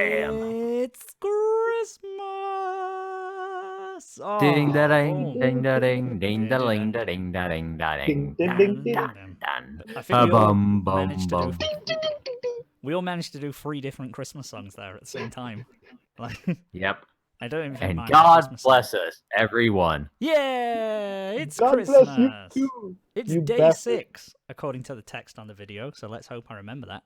Damn. It's Christmas. Oh. Ding da ding, ding da ding, ding da ding da ding da ding da ding. Ding, ding, ding, ding. I think we all Bum bum managed to bum. do. We all managed to do 3 different Christmas songs there at the same time. Like, Yep. I don't even think And mine was God Christmas song. bless us, everyone. Yeah, it's God Christmas. bless you too. It's you day bastard. 6, according to the text on the video. So let's hope I remember that.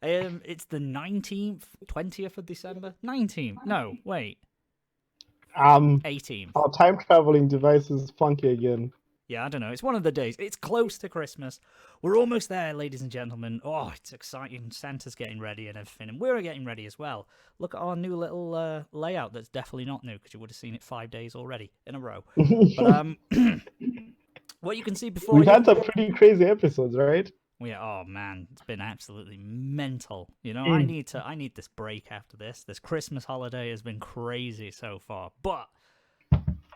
It's the 19th, 20th of December. 19th? No, wait. 18th. Our time traveling device is funky again. Yeah, I don't know. It's one of the days. It's close to Christmas. We're almost there, ladies and gentlemen. Oh, it's exciting. Santa's getting ready and everything, and we're getting ready as well. Look at our new little layout that's definitely not new, because you would have seen it 5 days already in a row. But what you can see before We've had some pretty crazy episodes, right? Yeah, oh man, it's been absolutely mental. You know, I need this break after this. This Christmas holiday has been crazy so far, but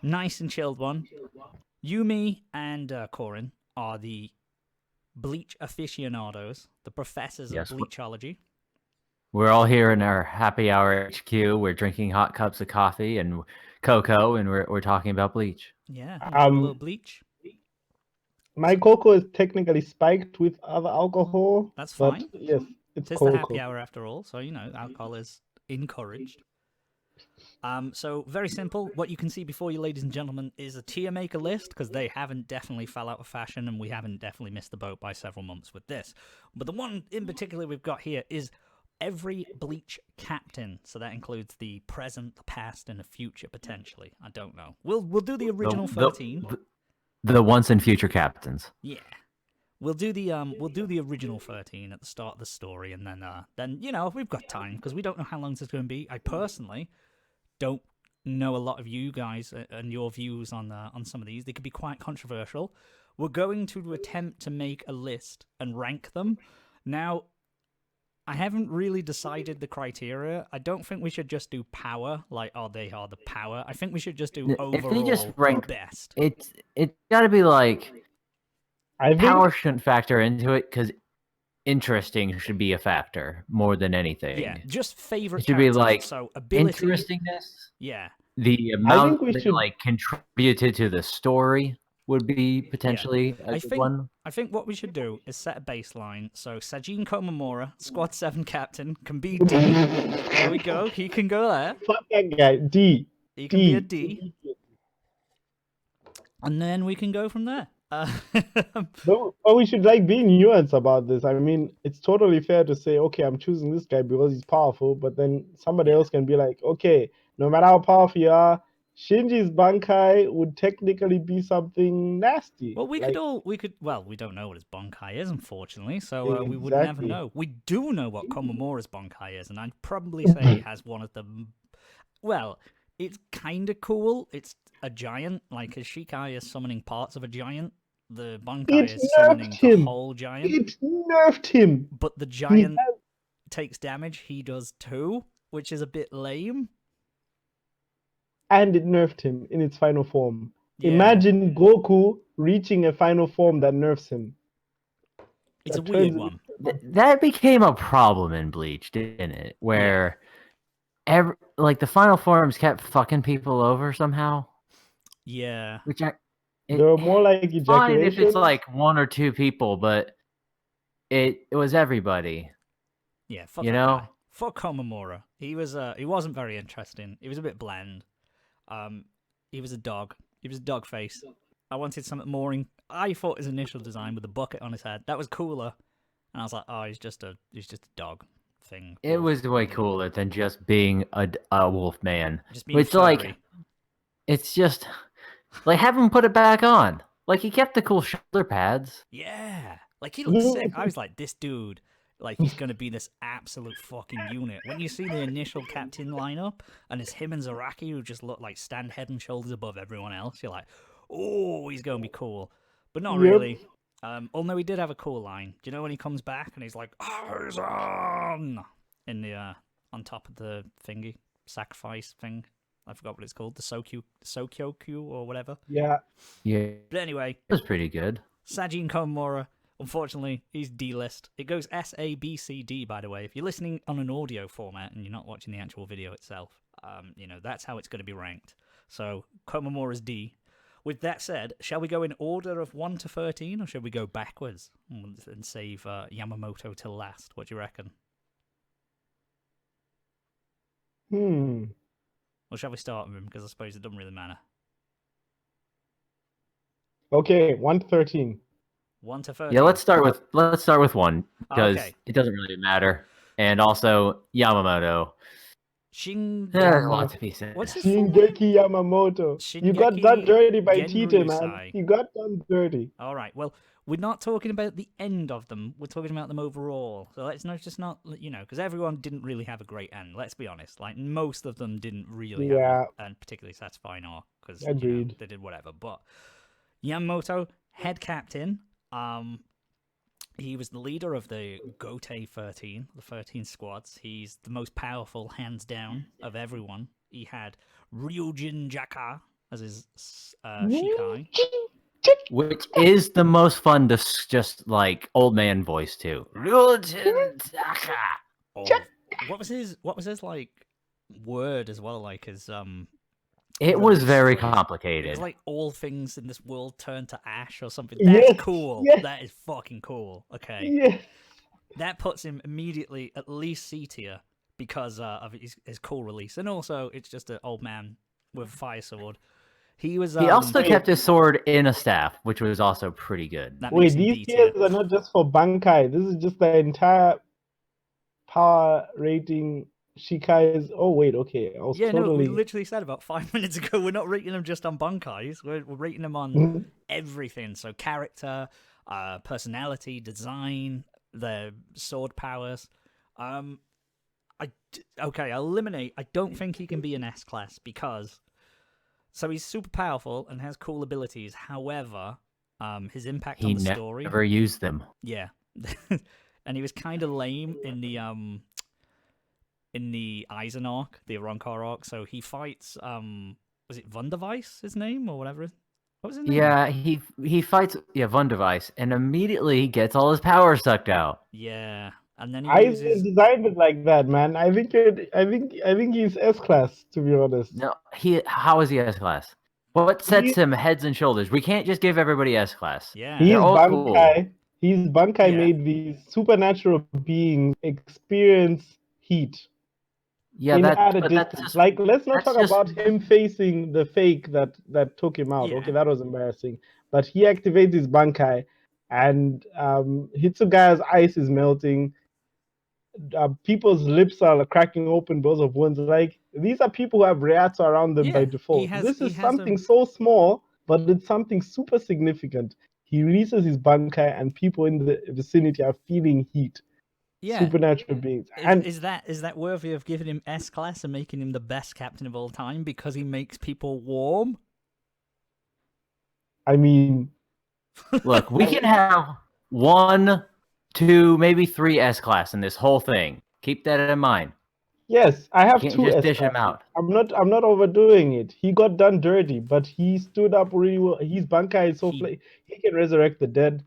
nice and chilled one. Yumi and Coryn are the Bleach aficionados, the professors of Bleachology. We're all here in our happy hour HQ. We're drinking hot cups of coffee and cocoa, and we're talking about Bleach. Yeah, a little Bleach. My cocoa is technically spiked with other alcohol. That's fine. Yes, it's the happy hour after all, so you know alcohol is encouraged. So very simple. What you can see before you, ladies and gentlemen, is a tier maker list, because they haven't definitely fell out of fashion, and we haven't definitely missed the boat by several months with this. But the one in particular we've got here is every Bleach captain. So that includes the present, the past, and the future potentially. I don't know. We'll do the original 13. The once and future captains. Yeah. We'll do the original 13 at the start of the story, and then you know, we've got time, because we don't know how long this is going to be. I personally don't know a lot of you guys and your views on some of these. They could be quite controversial. We're going to attempt to make a list and rank them. Now, I haven't really decided the criteria. I don't think we should just do power, like, oh, they are the power. I think we should just do overall if they just rank best. It's got to be like, I think power shouldn't factor into it, because interesting should be a factor more than anything. Yeah, just favorite. It should be like, so ability, interestingness. Yeah. The amount that like contributed to the story would be potentially a good one. I think what we should do is set a baseline. So Sajin Komamura, Squad 7 captain, can be D. There we go. He can go there. Fuck that guy. D. He can be a D. And then we can go from there. But we should like be nuanced about this. I mean, it's totally fair to say, okay, I'm choosing this guy because he's powerful, but then somebody else can be like, okay, no matter how powerful you are, Shinji's Bankai would technically be something nasty. Well, we don't know what his Bankai is, unfortunately, so we would never know. We do know what Komamura's Bankai is, and I'd probably say he has one of the... Well, it's kind of cool. It's a giant, like his Shikai is summoning parts of a giant. The Bankai is summoning the whole giant. It nerfed him. But the giant takes damage. He does too, which is a bit lame. And it nerfed him in its final form. Yeah. Imagine Goku reaching a final form that nerfs him. It's a weird one. That became a problem in Bleach, didn't it? Where the final forms kept fucking people over somehow. Yeah. Which they were more like ejaculation. Fine if it's like 1 or 2 people, but it was everybody. Yeah, fuck guy. Fuck Komamura. He wasn't very interesting. He was a bit bland. He was a dog. He was a dog face. I wanted something more. I thought his initial design with the bucket on his head, that was cooler. And I was like, oh, he's just a dog thing. It was way cooler than just being a wolf man. It's like, it's just like, have him put it back on. Like, he kept the cool shoulder pads. Yeah, like he looked sick. I was like, this dude, like, he's gonna be this absolute fucking unit. When you see the initial captain lineup and it's him and Zaraki who just look like stand head and shoulders above everyone else, you're like, oh, he's gonna be cool, but not really. Although he did have a cool line. Do you know when he comes back and he's like, Arzon! In the on top of the thingy sacrifice thing? I forgot what it's called. The Sokyoku or whatever. Yeah. Yeah. But anyway, it was pretty good. Sajin Komamura. unfortunately, he's D-list. It goes S, A, B, C, D, by the way. If you're listening on an audio format and you're not watching the actual video itself, that's how it's going to be ranked. So, Komamura's D. With that said, shall we go in order of 1 to 13, or should we go backwards and save Yamamoto till last? What do you reckon? Or shall we start with him? Because I suppose it doesn't really matter. Okay, 1 to 13. 1 to 13. Yeah, let's start with 1 because Okay. it doesn't really matter, and also Yamamoto. There's a lot to be said. What's his full name? Shingeki Yamamoto. You got done dirty by Tite, man. Genryusai. You got done dirty. All right. Well, we're not talking about the end of them. We're talking about them overall. So let's not because everyone didn't really have a great end. Let's be honest. Like most of them didn't really have a particularly satisfying arc because they did whatever. But Yamamoto, head captain. He was the leader of the Gotei 13, the 13 squads. He's the most powerful, hands down, of everyone. He had Ryujin Jaka as his Shikai. Which is the most fun to just like old man voice too. Ryujin Jaka. Oh, what was his like word as well? Like his It was very complicated. It's like all things in this world turn to ash or something. That's cool. Yes. That is fucking cool. Okay. Yes. That puts him immediately at least C tier because of his cool release. And also, it's just an old man with a fire sword. He also kept his sword in a staff, which was also pretty good. Wait, these tiers are not just for Bankai. This is just the entire power rating. Shikai's. Oh wait, okay. We literally said about 5 minutes ago we're not rating them just on Bankais. We're rating them on everything. So character, personality, design, their sword powers. I'll eliminate. I don't think he can be an S class because he's super powerful and has cool abilities. However, his impact on the story. He never used them. Yeah, and he was kind of lame in the Eisen arc, the Aronkar arc. So he fights, was it Wunderweiss, his name, or whatever? What was his name? Yeah, he fights, Wunderweiss, and immediately gets all his power sucked out. Yeah, and then Eisen designed it like that, man. I think he's S class, to be honest. No, how is he S class? What sets him heads and shoulders? We can't just give everybody S class. Yeah, he's Bankai. Cool. He's Bankai made these supernatural beings experience heat. Yeah, that's like let's not talk about him facing the fake that took him out. Yeah. Okay, that was embarrassing. But he activates his Bankai, and Hitsugaya's ice is melting. People's lips are cracking open because of wounds. Like these are people who have Reatsu around them by default. This is something so small, but it's something super significant. He releases his Bankai, and people in the vicinity are feeling heat. Yeah. Supernatural beings. Is that worthy of giving him S class and making him the best captain of all time because he makes people warm? I mean, look, we can have 1, 2, maybe 3 S class in this whole thing. Keep that in mind. Yes, I have 2 just S dish class. him out. I'm not overdoing it. He got done dirty, but he stood up really well. His Bankai is he can resurrect the dead.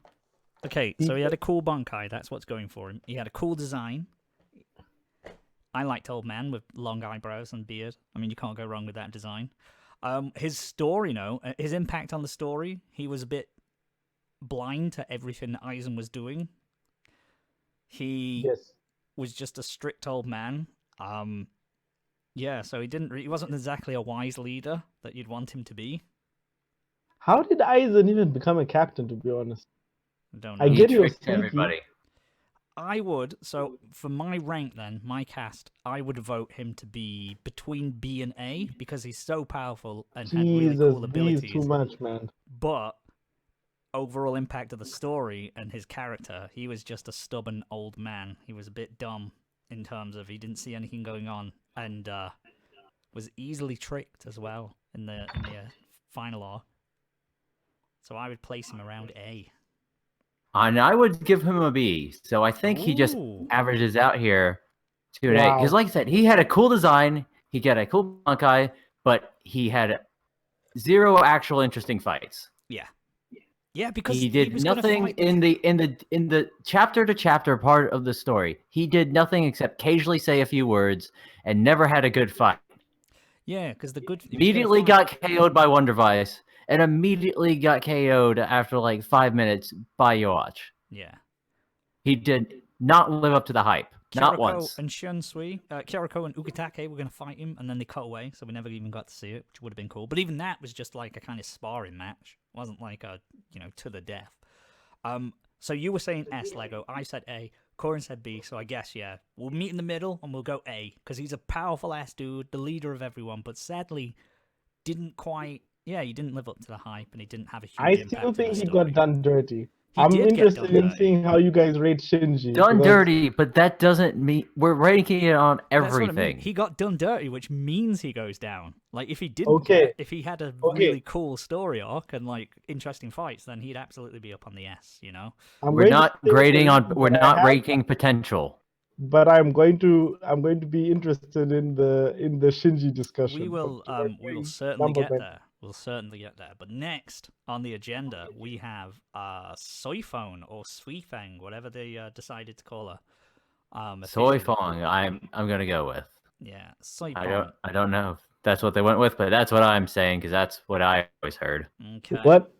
Okay, so he had a cool Bankai. That's what's going for him. He had a cool design. I liked old man with long eyebrows and beard. I mean, you can't go wrong with that design. His story, his impact on the story, he was a bit blind to everything that Eisen was doing. He was just a strict old man. So he wasn't exactly a wise leader that you'd want him to be. How did Eisen even become a captain, to be honest? I don't know. I get you. Everybody. I would, so for my rank then, my cast, I would vote him to be between B and A because he's so powerful and had really cool abilities. He's too much, man. But overall impact of the story and his character, he was just a stubborn old man. He was a bit dumb in terms of he didn't see anything going on and was easily tricked as well in the final arc. So I would place him around A. And I would give him a B. So I think he just averages out here to an A. Because like I said, he had a cool design. He got a cool Bankai, but he had 0 actual interesting fights. Yeah. Yeah, because he did was gonna nothing fight in the chapter to chapter part of the story. He did nothing except occasionally say a few words and never had a good fight. Yeah, because the good Immediately got KO'd by Wonder Vice and immediately got KO'd after like 5 minutes by Yoach. Yeah. He did not live up to the hype. Not Kiriko once. and Shunsui, Kiriko and Ukitake were going to fight him, and then they cut away, so we never even got to see it, which would have been cool. But even that was just like a kind of sparring match. It wasn't like a, to the death. So you were saying S, Lego. I said A. Coryn said B, so I guess, yeah. We'll meet in the middle, and we'll go A, because he's a powerful ass dude, the leader of everyone, but sadly didn't quite... Yeah, he didn't live up to the hype, and he didn't have a huge impact. I still think in the he story. got done dirty. He I'm did get interested done in dirty. seeing how you guys rate Shinji. Done because- dirty, but that doesn't mean we're ranking it on That's what I everything. mean. He got done dirty, which means he goes down. Like if he didn't, Okay. if he had a Okay. really cool story arc and like interesting fights, then he'd absolutely be up on the S. I'm We're going to not say grading on. Shinji, We're but I not have- ranking potential. But I'm going to be interested in the Shinji discussion. We will But we will certainly number get one. there. We'll certainly get there. But next on the agenda, we have Soifone or Suifeng, whatever they decided to call her. Soy officially. Fong. I'm gonna go with. Yeah, Soifone. I don't know if that's what they went with, but that's what I'm saying because that's what I always heard. Okay. What?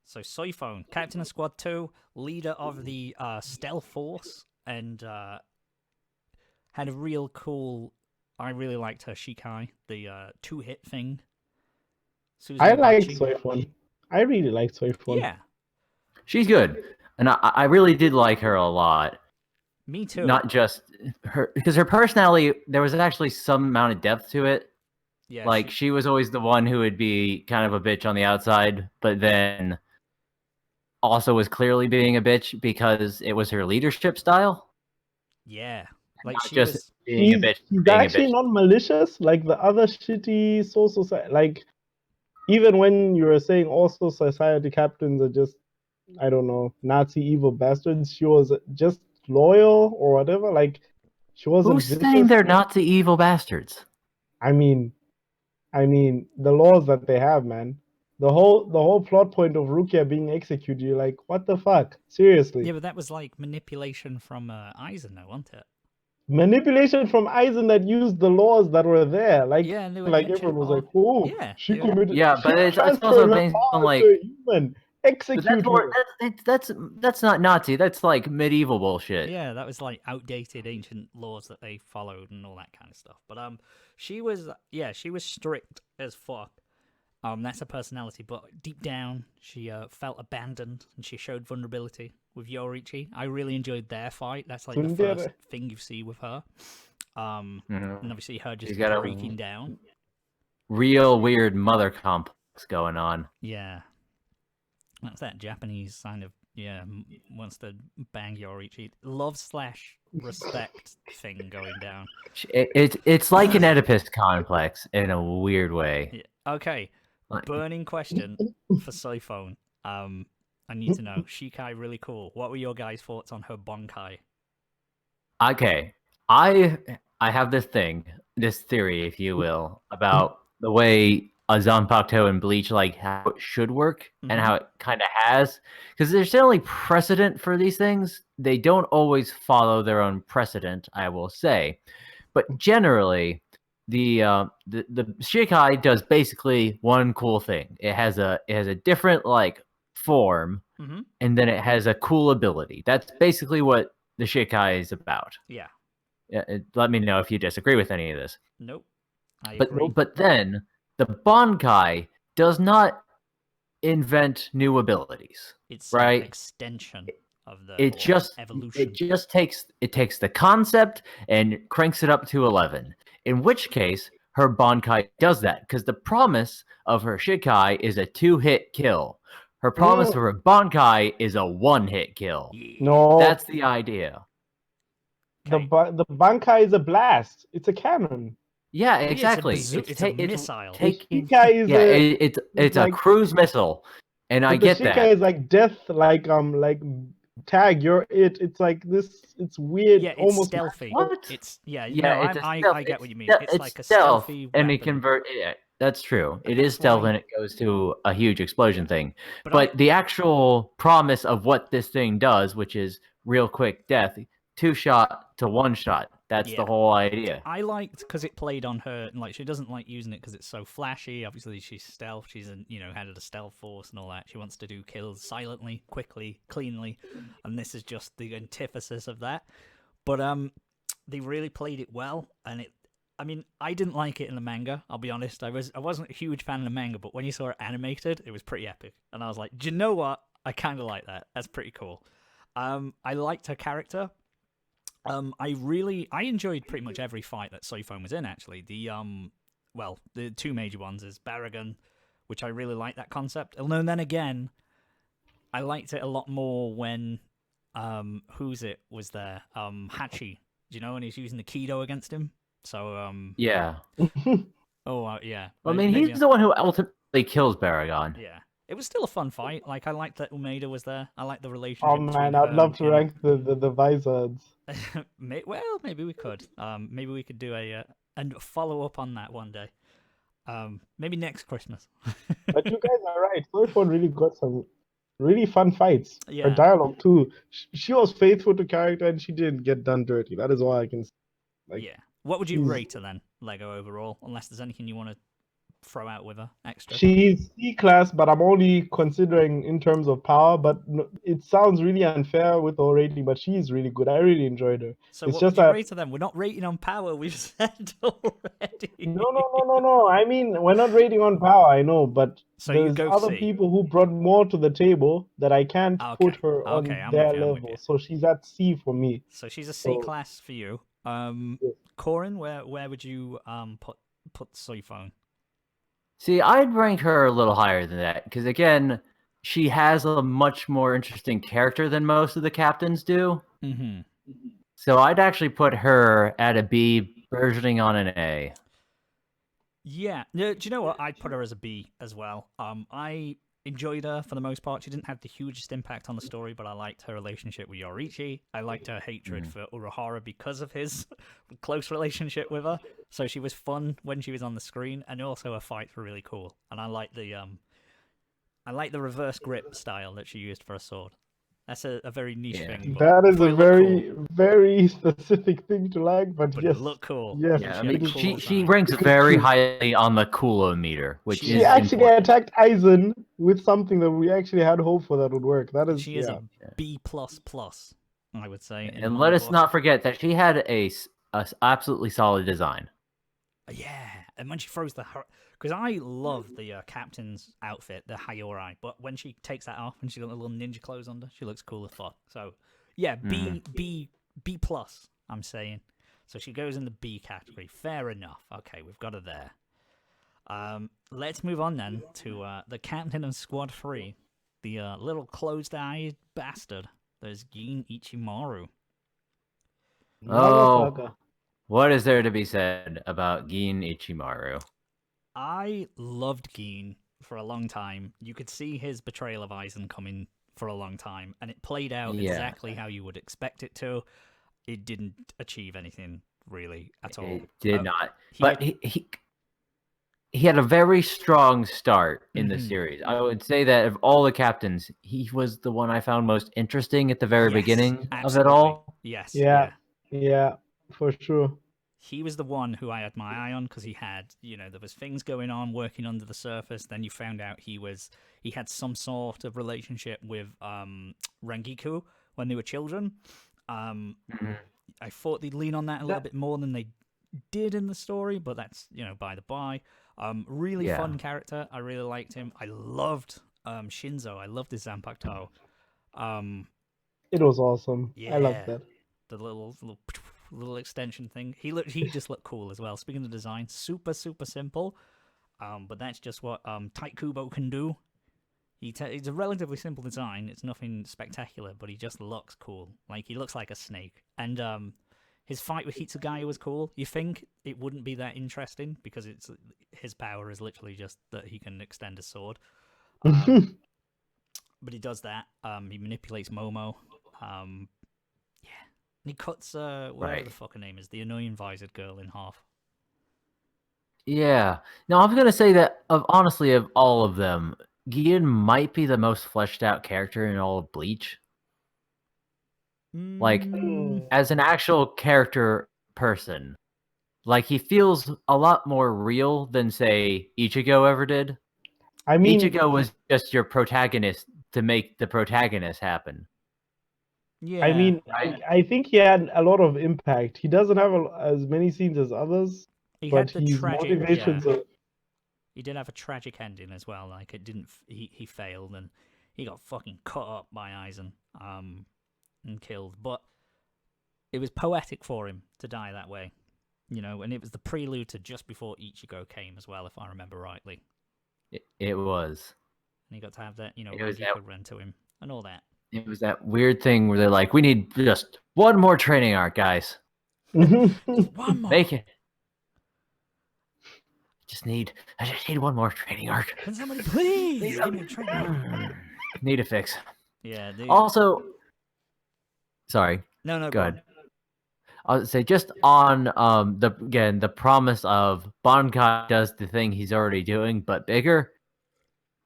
So Soifone, captain of Squad 2, leader of the Stealth Force, and had a real cool... I really liked her Shikai, the 2-hit thing. Susan I like Abachi. Soifon. I really like Soifon. Yeah, She's good, and I really did like her a lot. me too. Not just her, because her personality, there was actually some amount of depth to it. yeah, Like she was always the one who would be kind of a bitch on the outside, but then also was clearly being a bitch because it was her leadership style. yeah. Like Not she just was... being a bitch. He's being a actually bitch. not malicious like the other shitty social like even when you were saying also society captains are just I don't know Nazi evil bastards. She was just loyal or whatever. Like she wasn't. Who's vicious. saying they're Nazi evil bastards? I mean the laws that they have, man. The whole plot point of Rukia being executed. You're like, what the fuck? Seriously. Yeah, but that was like manipulation from Aizen, though, wasn't it? Manipulation from Aizen that used the laws that were there. Like, Yeah, and they were like mentioned everyone was all- like, oh, Yeah, she they were- committed. Yeah, she but it's transferred also her based on power like. to a human. But Execute her. that's not Nazi. That's like medieval bullshit. Yeah, that was like outdated ancient laws that they followed and all that kind of stuff. But she was strict as fuck. That's her personality, but deep down she felt abandoned and she showed vulnerability with Yorichi. I really enjoyed their fight. That's like the Tsundere. first thing you see with her. And obviously her just She's got a- breaking down. Real weird mother complex going on. Yeah. That's that Japanese kind of, wants to bang Yorichi. Love/respect thing going down. It's like an Oedipus complex in a weird way. Yeah. Okay, Like- burning question for Soifone. I need to know. Shikai, really cool. What were your guys' thoughts on her Bonkai? Okay, I have this theory, if you will, about the way a Zanpakuto and Bleach like how it should work and how it kind of has, because there's certainly precedent for these things. They don't always follow their own precedent, I will say, but generally, the Shikai does basically one cool thing. It has a different like form, and then it has a cool ability. That's basically what the Shikai is about. Yeah. Let me know if you disagree with any of this. Nope. I agree. But then the Bonkai does not invent new abilities. It's right? an extension of the It just evolution. takes the concept and cranks it up to 11. In which case, her Bonkai does that because the promise of her Shikai is a 2-hit kill. Her promise of her Bonkai is a 1-hit kill. No, That's the idea. the Bankai is a blast. It's a cannon. Yeah, It's a exactly. it's a missile. taking. Shikai is Yeah, it's like- a cruise missile, and I but the get Shikai that. is like death, like tag. You're it. It's like this. It's weird. Yeah, it's almost stealthy. What? It's Yeah, no, it's a I stealth. get what you mean. It's It's like a stealth, stealthy and weapon. That's true. It is that's stealth why- and it goes to a huge explosion thing. But But the actual promise of what this thing does, which is real quick death, 2-shot to 1-shot. That's Yeah. the whole idea. I liked because it played on her, and like she doesn't like using it because it's so flashy. Obviously, she's stealth. She's head of the stealth force and all that. She wants to do kills silently, quickly, cleanly, and this is just the antithesis of that. But they really played it well, and it. I mean, I didn't like it in the manga. I'll be honest. I wasn't a huge fan of the manga, but when you saw it animated, it was pretty epic, and I was like, do you know what? I kind of like that. That's pretty cool. I liked her character. I enjoyed pretty much every fight that Soifone was in. Actually, the two major ones is Baragon, which I really like that concept. And then again, I liked it a lot more when who's it was there? Hachi. Do you know when he's using the Kido against him? So Yeah. yeah. I mean, he's the one who ultimately kills Baragon. Yeah. It was still a fun fight. Like I liked that Umeda was there. I liked the relationship. Oh man, I'd love to rank the Vizards. Well, maybe we could. Maybe we could do a follow up on that one day. Maybe next Christmas. But you guys are right. Soifone really got some really fun fights. Yeah. Her dialogue too. She was faithful to character and she didn't get done dirty. That is all I can say. Yeah. What would you rate her then, Lego overall? Unless there's anything you want to throw out with her extra. She's C-class, but I'm only considering in terms of power. But it sounds really unfair with her rating, but she's really good. I really enjoyed her. So what would you rate her then? We're not rating on power, we've said already. No. I mean, we're not rating on power, I know, but so there's other people who brought more to the table that I can't put her on their level. So she's at C for me. So she's a C-class for you. Yes. Coryn, where would you put Soifone? See, I'd rank her a little higher than that because again, she has a much more interesting character than most of the captains do. Mm-hmm. So I'd actually put her at a B, versioning on an A. Yeah. Do you know what? I'd put her as a B as well. I enjoyed her for the most part. She didn't have the hugest impact on the story, but I liked her relationship with Yoriichi. I liked her hatred for Urahara because of his close relationship with her. So she was fun when she was on the screen, and also her fights were really cool. And I like the reverse grip style that she used for a sword. That's a very niche thing. That is a very, very specific thing to like, but yes. It looked cool. Yes, yeah, I mean, she ranks very highly on the Kulo meter, which she is actually important. attacked Aizen with something that we actually had hope for that would work. That is, she is a B++, I would say. And let us not forget that she had a absolutely solid design. Yeah, and when she throws because I love the captain's outfit, the Hayorai, but when she takes that off and she's got the little ninja clothes under, she looks cool as fuck. So yeah, B+, I'm saying. So she goes in the B category. Fair enough. Okay, we've got her there. Let's move on then to the captain of Squad 3, the little closed-eyed bastard. There's Gin Ichimaru. Oh, what is there to be said about Gin Ichimaru? I loved Gin for a long time. You could see his betrayal of Aizen coming for a long time, and it played out exactly how you would expect it to. It didn't achieve anything really at all. It did not. But he had a very strong start in the series. I would say that of all the captains, he was the one I found most interesting at the very beginning of it all. Yes. Yeah, for sure. He was the one who I had my eye on because he had, there was things going on working under the surface. Then you found out he had some sort of relationship with Rengiku when they were children. I thought they'd lean on that a little bit more than they did in the story, but that's, by the by. Really fun character. I really liked him. I loved Shinzo. I loved his Zanpakuto. It was awesome. Yeah, I loved that. The little extension thing. He just looked cool as well. Speaking of design, super simple. But that's just what Tight Kubo can do. It's a relatively simple design. It's nothing spectacular, but he just looks cool. Like he looks like a snake. And his fight with Hitsugaya was cool. You think it wouldn't be that interesting because his power is literally just that he can extend a sword. But he does that. He manipulates Momo. And he cuts whatever the fuck her name is, the annoying visored girl, in half. Yeah. No, I'm gonna say that honestly, of all of them, Gian might be the most fleshed out character in all of Bleach. Like, as an actual character person, like he feels a lot more real than say Ichigo ever did. I mean, Ichigo was just your protagonist to make the protagonist happen. Yeah. I mean, I think he had a lot of impact. He doesn't have as many scenes as others, he but had the his tragic. motivations Yeah. are. He did have a tragic ending as well. Like it didn't. He failed and he got fucking cut up by Aizen, and killed. But it was poetic for him to die that way, and it was the prelude to just before Ichigo came as well, if I remember rightly. It was. And he got to have that, It was Renji could run to him and all that. It was that weird thing where they're like, "We need just one more training arc, guys. Just one more. Make it. I just need one more training arc. Can somebody please give me a training arc? Need a fix." Yeah. Also, sorry. No. Go ahead. I'll say just on the promise of Bankai does the thing he's already doing, but bigger.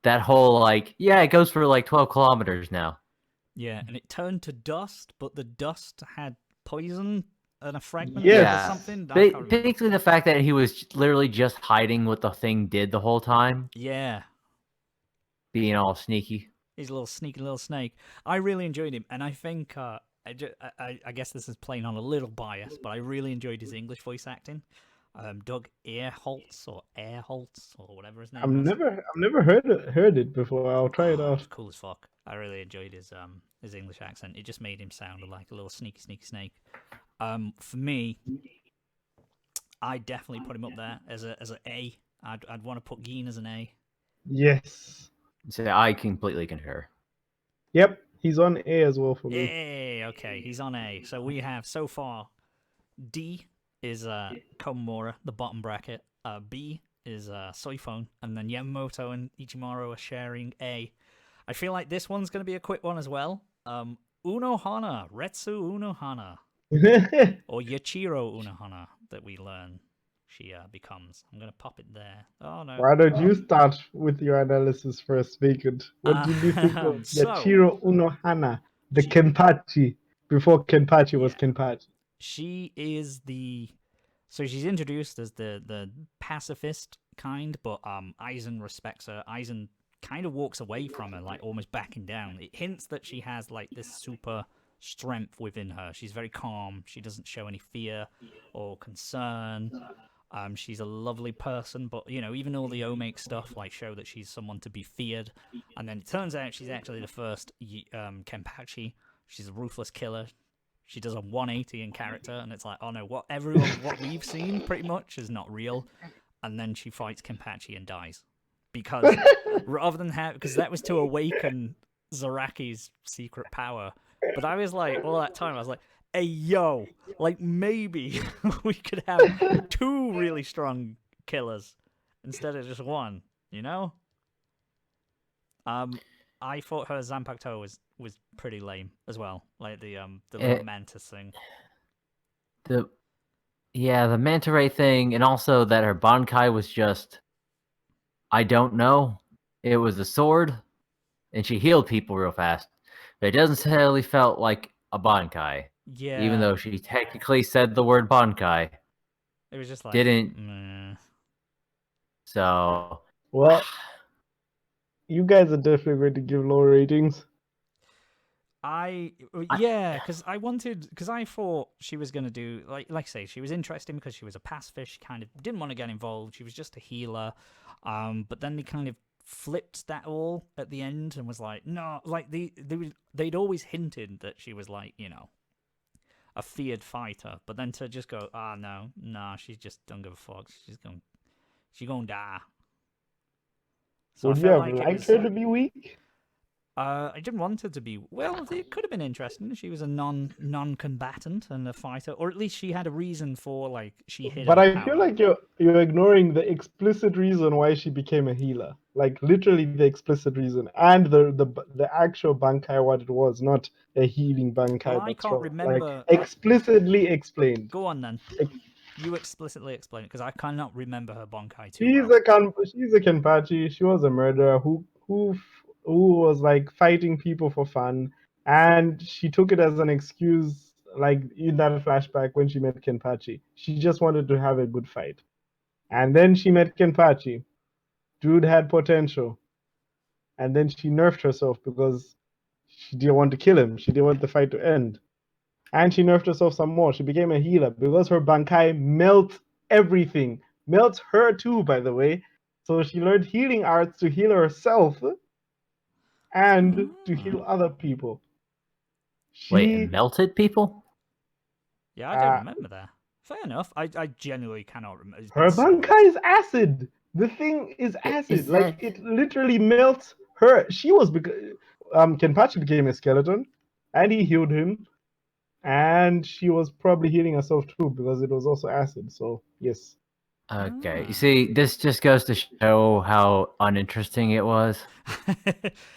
That whole it goes for 12 kilometers now. Yeah, and it turned to dust, but the dust had poison and a fragment Yes. or something. Basically, the fact that he was literally just hiding what the thing did the whole time. Yeah. Being all sneaky. He's a little sneaky little snake. I really enjoyed him, and I think I guess this is playing on a little bias, but I really enjoyed his English voice acting. Doug Earholtz or whatever his name was. I've never heard it before. I'll try it out. It's cool as fuck. I really enjoyed his English accent. It just made him sound like a little sneaky snake. For me, I definitely put him up there as an A. I'd want to put Geen as an A. Yes. So I completely concur. Yep, he's on A as well for me. A, okay, he's on A. So we have so far D is Komura, the bottom bracket. B is Soifone, and then Yamamoto and Ichimaru are sharing A. I feel like this one's going to be a quick one as well. Unohana, Retsu Unohana, or Yachiro Unohana that we learn she becomes. I'm going to pop it there. Oh no. Why don't you start with your analysis first, Vacant? What did you think of Yachiro Unohana, the Kenpachi, before Kenpachi was Kenpachi? She is so she's introduced as the pacifist kind, but Aizen respects her. Aizen kind of walks away from her, like almost backing down. It hints that she has like this super strength within her. She's very calm. She doesn't show any fear or concern. She's a lovely person, but even all the Omake stuff like show that she's someone to be feared. And then it turns out she's actually the first Kenpachi. She's a ruthless killer. She does a 180 in character, and it's like, oh no, what we've seen pretty much is not real. And then she fights Kenpachi and dies. Because rather than because that was to awaken Zaraki's secret power. But I was like, all that time, I was like, hey, yo, like maybe we could have two really strong killers instead of just one, I thought her Zanpakuto was pretty lame as well, like the little mantis thing. The manta ray thing, and also that her Bankai was just, I don't know. It was a sword, and she healed people real fast. But it doesn't necessarily felt like a Bankai. Yeah. Even though she technically said the word Bankai. It was just like didn't. So. Well, you guys are definitely going to give low ratings. Because I thought she was going to do, like I say, she was interesting because she was a pacifist. She kind of didn't want to get involved. She was just a healer. But then they kind of flipped that all at the end and was like, no, like they'd always hinted that she was like, a feared fighter. But then to just go, no, she's just don't give a fuck. She's gonna die. So would you have liked her to be weak? I didn't want her to be. Well, it could have been interesting if she was a non-combatant and a fighter, or at least she had a reason for she hid. But I feel like you're ignoring the explicit reason why she became a healer. Like literally the explicit reason, and the actual Bankai what it was, not a healing Bankai. Well, I can't remember. Explicitly explained. Go on then. You explicitly explain it because I cannot remember her Bankai too She's well. she's a Kenpachi. She was a murderer who was like fighting people for fun, and she took it as an excuse. Like in that flashback when she met Kenpachi, she just wanted to have a good fight, and then she met Kenpachi. Dude had potential, and then she nerfed herself because she didn't want to kill him. She didn't want the fight to end, and she nerfed herself some more. She became a healer because her Bankai melts everything. Melts her too, by the way. So she learned healing arts to heal herself and to heal other people. Wait, it She melted people? Yeah, I don't remember that. Fair enough. I genuinely cannot remember. It's been her so long. Bankai is acid. The thing is acid. Is Like that it literally melts her. She was Kenpachi became a skeleton, and he healed him, and she was probably healing herself too because it was also acid. So yes. okay? You Ah. see, this just goes to show how uninteresting it was.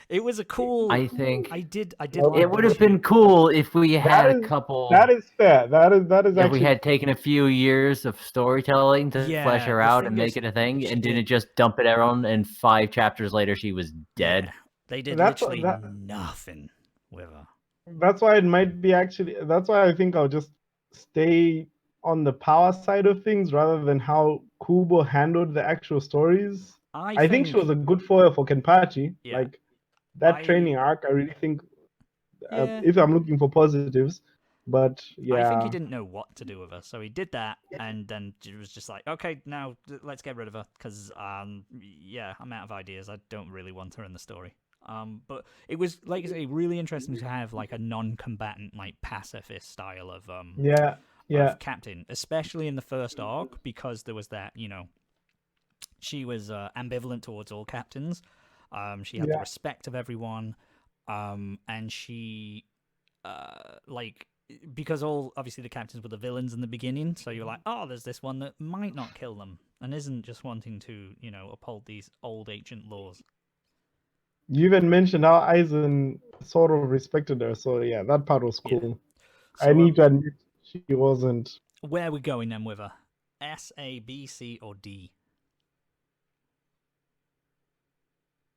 It was a cool. I think I did Well, like it would that have been cool if we had a that couple. is fair. That is If we actually had taken a few years of storytelling to Yeah, flesh her the out thing and make is, it a thing, she and didn't did. just dump it around and 5 chapters later she was dead. Yeah, they did that's literally that, nothing with her. that's why it might be actually. That's why I think I'll just stay on the power side of things rather than how Kubo handled the actual stories. I think she think. was a good foil for Kenpachi. Yeah, Like that I training arc, I really think. yeah. If I'm looking for positives, but I think he yeah, didn't know what to do with her, so he did that, and then it was just like, okay, now let's get rid of her, because yeah, I'm out of ideas. I don't really want her in the story. But it was like I say, really interesting to have like a non-combatant, like pacifist style yeah, yeah, of captain, especially in the first arc, because there was that, she was ambivalent towards all captains. She had the yeah. respect of everyone, and she like because all obviously the captains were the villains in the beginning, so you're like, oh, there's this one that might not kill them and isn't just wanting to, uphold these old ancient laws. You even mentioned how Aizen sort of respected her, so yeah, that part was Yeah. cool. I So need to admit she wasn't. where are we going then with her? S, A, B, C, or D?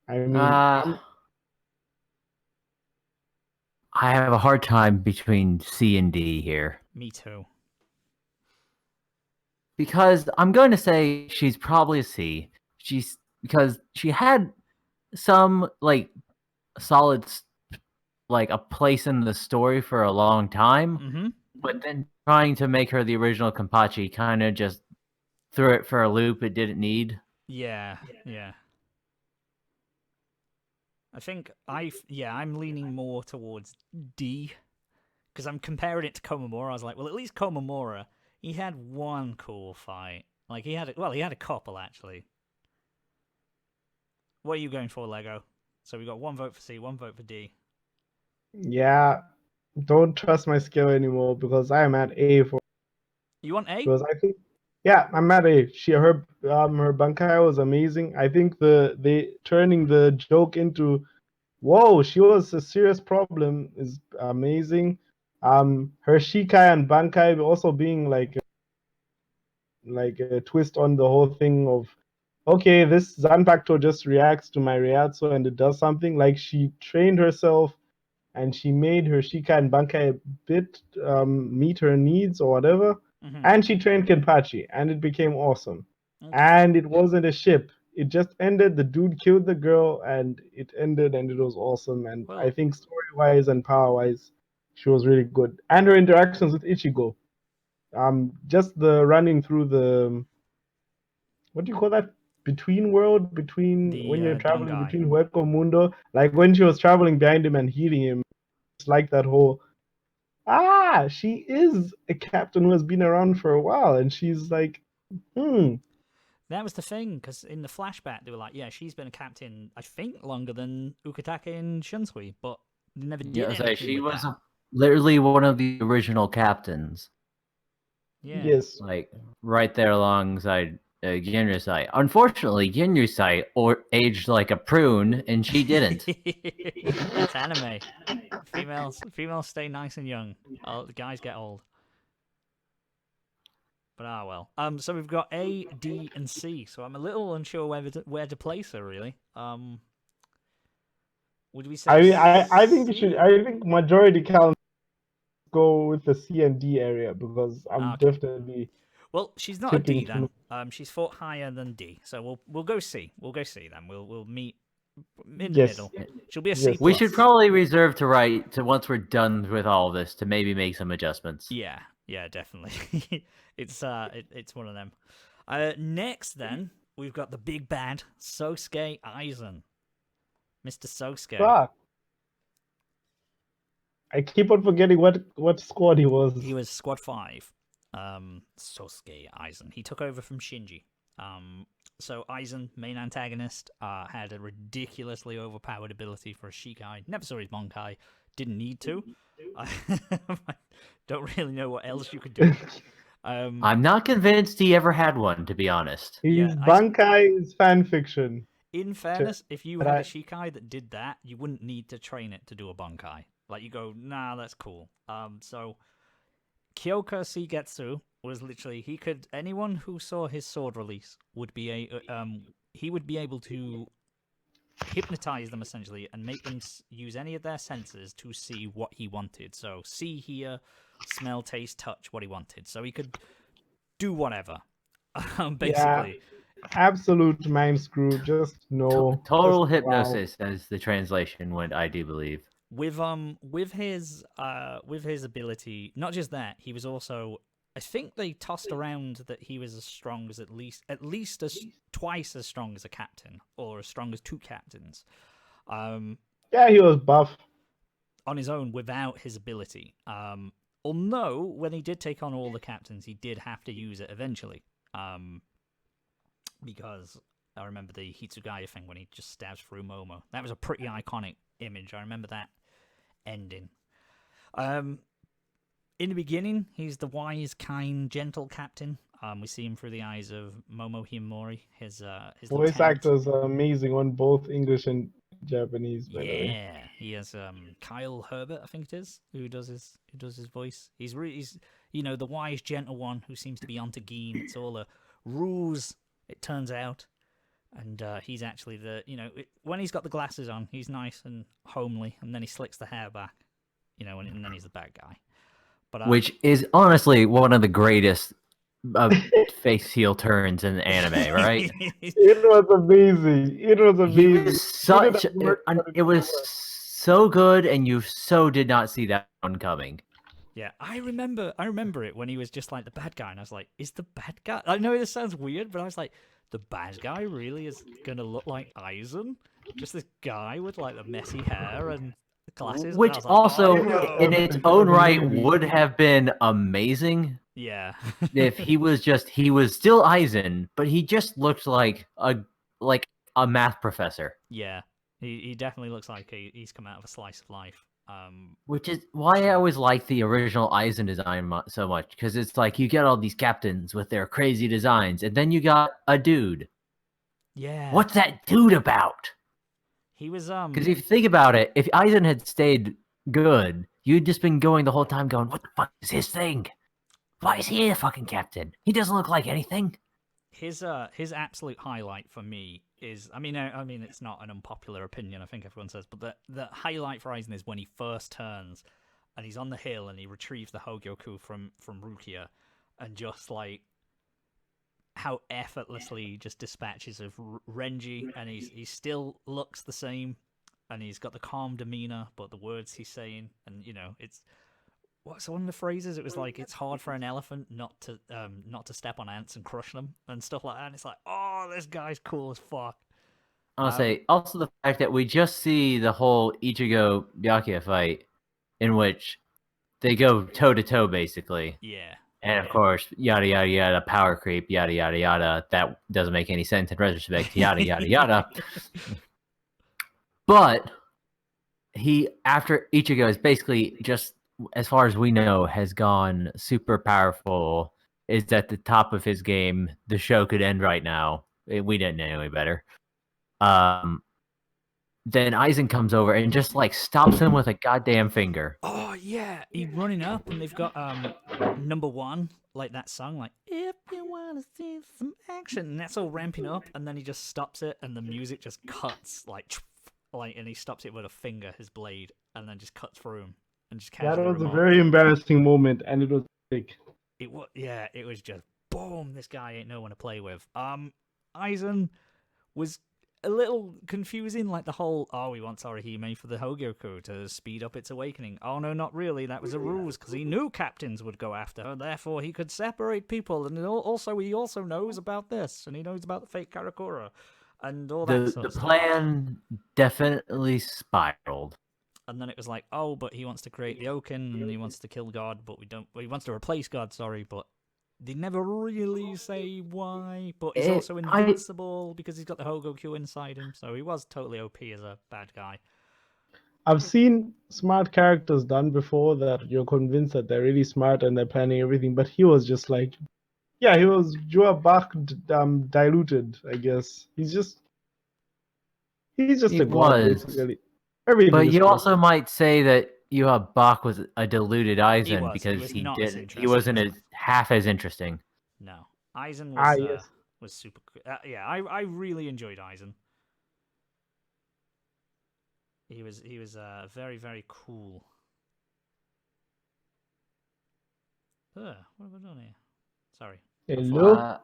I mean, I have a hard time between C and D here. Me too. Because I'm going to say she's probably a C. She's because she had some like solid like a place in the story for a long time, Mm-hmm. but then trying to make her the original Kenpachi kind of just threw it for a loop it didn't need. Yeah. I think I'm leaning more towards D because I'm comparing it to Komamura. I was like, well, at least Komamura, he had one cool fight. Like he had a couple actually. What are you going for, Lego? So we got one vote for C, one vote for D. Yeah, don't trust my skill anymore because I am at A for. You want A? Because I think, yeah, I'm at A. Her Bankai was amazing. I think the turning the joke into, whoa, she was a serious problem is amazing. Her Shikai and Bankai also being like a twist on the whole thing of, okay, this Zanpakuto just reacts to my Reiatsu and it does something. Like she trained herself and she made her Shika and Bankai a bit meet her needs or whatever. Mm-hmm. And she trained Kenpachi and it became awesome. Okay. And it wasn't a ship. It just ended. The dude killed the girl and it ended and it was awesome. And I think story wise and power wise, she was really good. And her interactions with Ichigo. Just the running through the, what do you call that? Between when you're traveling Dangai. between Hueco Mundo, like when she was traveling behind him and healing him, it's like that whole she is a captain who has been around for a while, and she's like, That was the thing, because in the flashback they were like, yeah, she's been a captain, I think, longer than Ukitake and Shunsui, but they never did anything She with was that. literally one of the original captains. Yeah. Yes. Like right there alongside Genryusai. Unfortunately, Genryusai aged like a prune, and she didn't. That's anime. Females stay nice and young. The guys get old. But well. So we've got A, D, and C. So I'm a little unsure where to place her really. Would we say? I think we C? should. I think majority count go with the C and D area because I'm Okay. definitely. Well, she's not a D then. She's fought higher than D, so we'll go C. We'll go C then. We'll meet in the middle. She'll be a C+. We should probably reserve to write to once we're done with all of this to maybe make some adjustments. Yeah, definitely. It's one of them. Next then we've got the big bad Sosuke Aizen, Mr. Sosuke. Fuck. I keep on forgetting what squad he was. He was Squad 5. Sosuke Aizen. He took over from Shinji. So Aizen, main antagonist, had a ridiculously overpowered ability for a Shikai. Never saw his Monkai. Didn't need to. I don't really know what else you could do. I'm not convinced he ever had one, to be honest. His Bankai is fan fiction. In fairness, if you had a Shikai that did that, you wouldn't need to train it to do a Bankai. Like, you go, nah, that's cool. So Kyoka Shigetsu was literally, anyone who saw his sword release would be he would be able to hypnotize them essentially and make them use any of their senses to see what he wanted. So see, hear, smell, taste, touch, what he wanted. So he could do whatever, basically. Yeah, absolute mind screw. Just no. Total hypnosis, as the translation went, I do believe. With his ability, not just that, he was also, I think they tossed around that he was as strong as at least twice as strong as a captain, or as strong as 2 captains. Yeah, he was buff on his own without his ability. Although when he did take on all the captains, he did have to use it eventually. Because I remember the Hitsugaya thing when he just stabs through Momo. That was a pretty iconic image. I remember that ending. In the beginning, he's the wise, kind, gentle captain. We see him through the eyes of Momo Himori. His voice actors are amazing on both English and Japanese. By the way. Yeah, he has Kyle Herbert, I think it is, who does his voice. He's the wise, gentle one who seems to be onto Gin. It's all a ruse, it turns out. And he's actually when he's got the glasses on, he's nice and homely, and then he slicks the hair back, and then he's the bad guy. But which is honestly one of the greatest face heel turns in anime, right? It was amazing. It was amazing. It was so good, and you so did not see that one coming. Yeah, I remember it when he was just like the bad guy, and I was like, is the bad guy? I know this sounds weird, but I was like, the bad guy really is gonna look like Aizen? Just this guy with like the messy hair and the glasses? Which also, in its own right, would have been amazing. Yeah. If he was still Aizen, but he just looked like a math professor. Yeah, he definitely looks like he's come out of a slice of life. Which is why I always like the original Aizen design so much, because it's like you get all these captains with their crazy designs, and then you got a dude. Yeah. What's that dude about? He was Because if you think about it, if Aizen had stayed good, you'd just been going the whole time going, "What the fuck is his thing? Why is he a fucking captain? He doesn't look like anything." His absolute highlight for me is, I mean, it's not an unpopular opinion, I think everyone says, but the highlight for Aizen is when he first turns, and he's on the hill, and he retrieves the Hogyoku from Rukia, and just like how effortlessly he just dispatches of Renji, and he still looks the same, and he's got the calm demeanor, but the words he's saying, and it's. What's one of the phrases? It was like, it's hard for an elephant not to step on ants and crush them and stuff like that. And it's like, oh, this guy's cool as fuck. I'll say also the fact that we just see the whole Ichigo Byakuya fight, in which they go toe to toe basically. Yeah. And of course, yada yada yada, power creep, yada yada yada. That doesn't make any sense in retrospect. Yada yada yada. But after Ichigo is basically just, as far as we know, has gone super powerful, is at the top of his game. The show could end right now. We didn't know any better. then Aizen comes over and just like stops him with a goddamn finger. Oh yeah, he's running up, and they've got number one, like that song, like if you want to see some action, and that's all ramping up, and then he just stops it, and the music just cuts like, and he stops it with a finger, his blade, and then just cuts through him, and just That casually was a remarks. very embarrassing moment, and it was big. It was just boom. This guy ain't no one to play with. Aizen was a little confusing, like the whole, oh, we want Orihime for the Hogyoku to speed up its awakening. Oh, no, not really. That was a ruse, because he knew captains would go after her, therefore he could separate people, and he also knows about this, and he knows about the fake Karakura, and all that sort The of stuff. plan definitely spiraled. And then it was like, oh, but he wants to create the Oaken, and he wants to kill God, but he wants to replace God, sorry, but they never really say why, but he's also invincible because he's got the Hogyoku inside him, so he was totally OP as a bad guy. I've seen smart characters done before that you're convinced that they're really smart and they're planning everything, but he was just like, yeah, he was Joa Bach diluted, I guess. He's just a god, basically. Everything but is you perfect. also might say that Yuha Bach was a diluted Aizen because he wasn't half as interesting. No, Aizen was yes. was super. I really enjoyed Aizen. He was very, very cool. What have I done here? Sorry. Hello.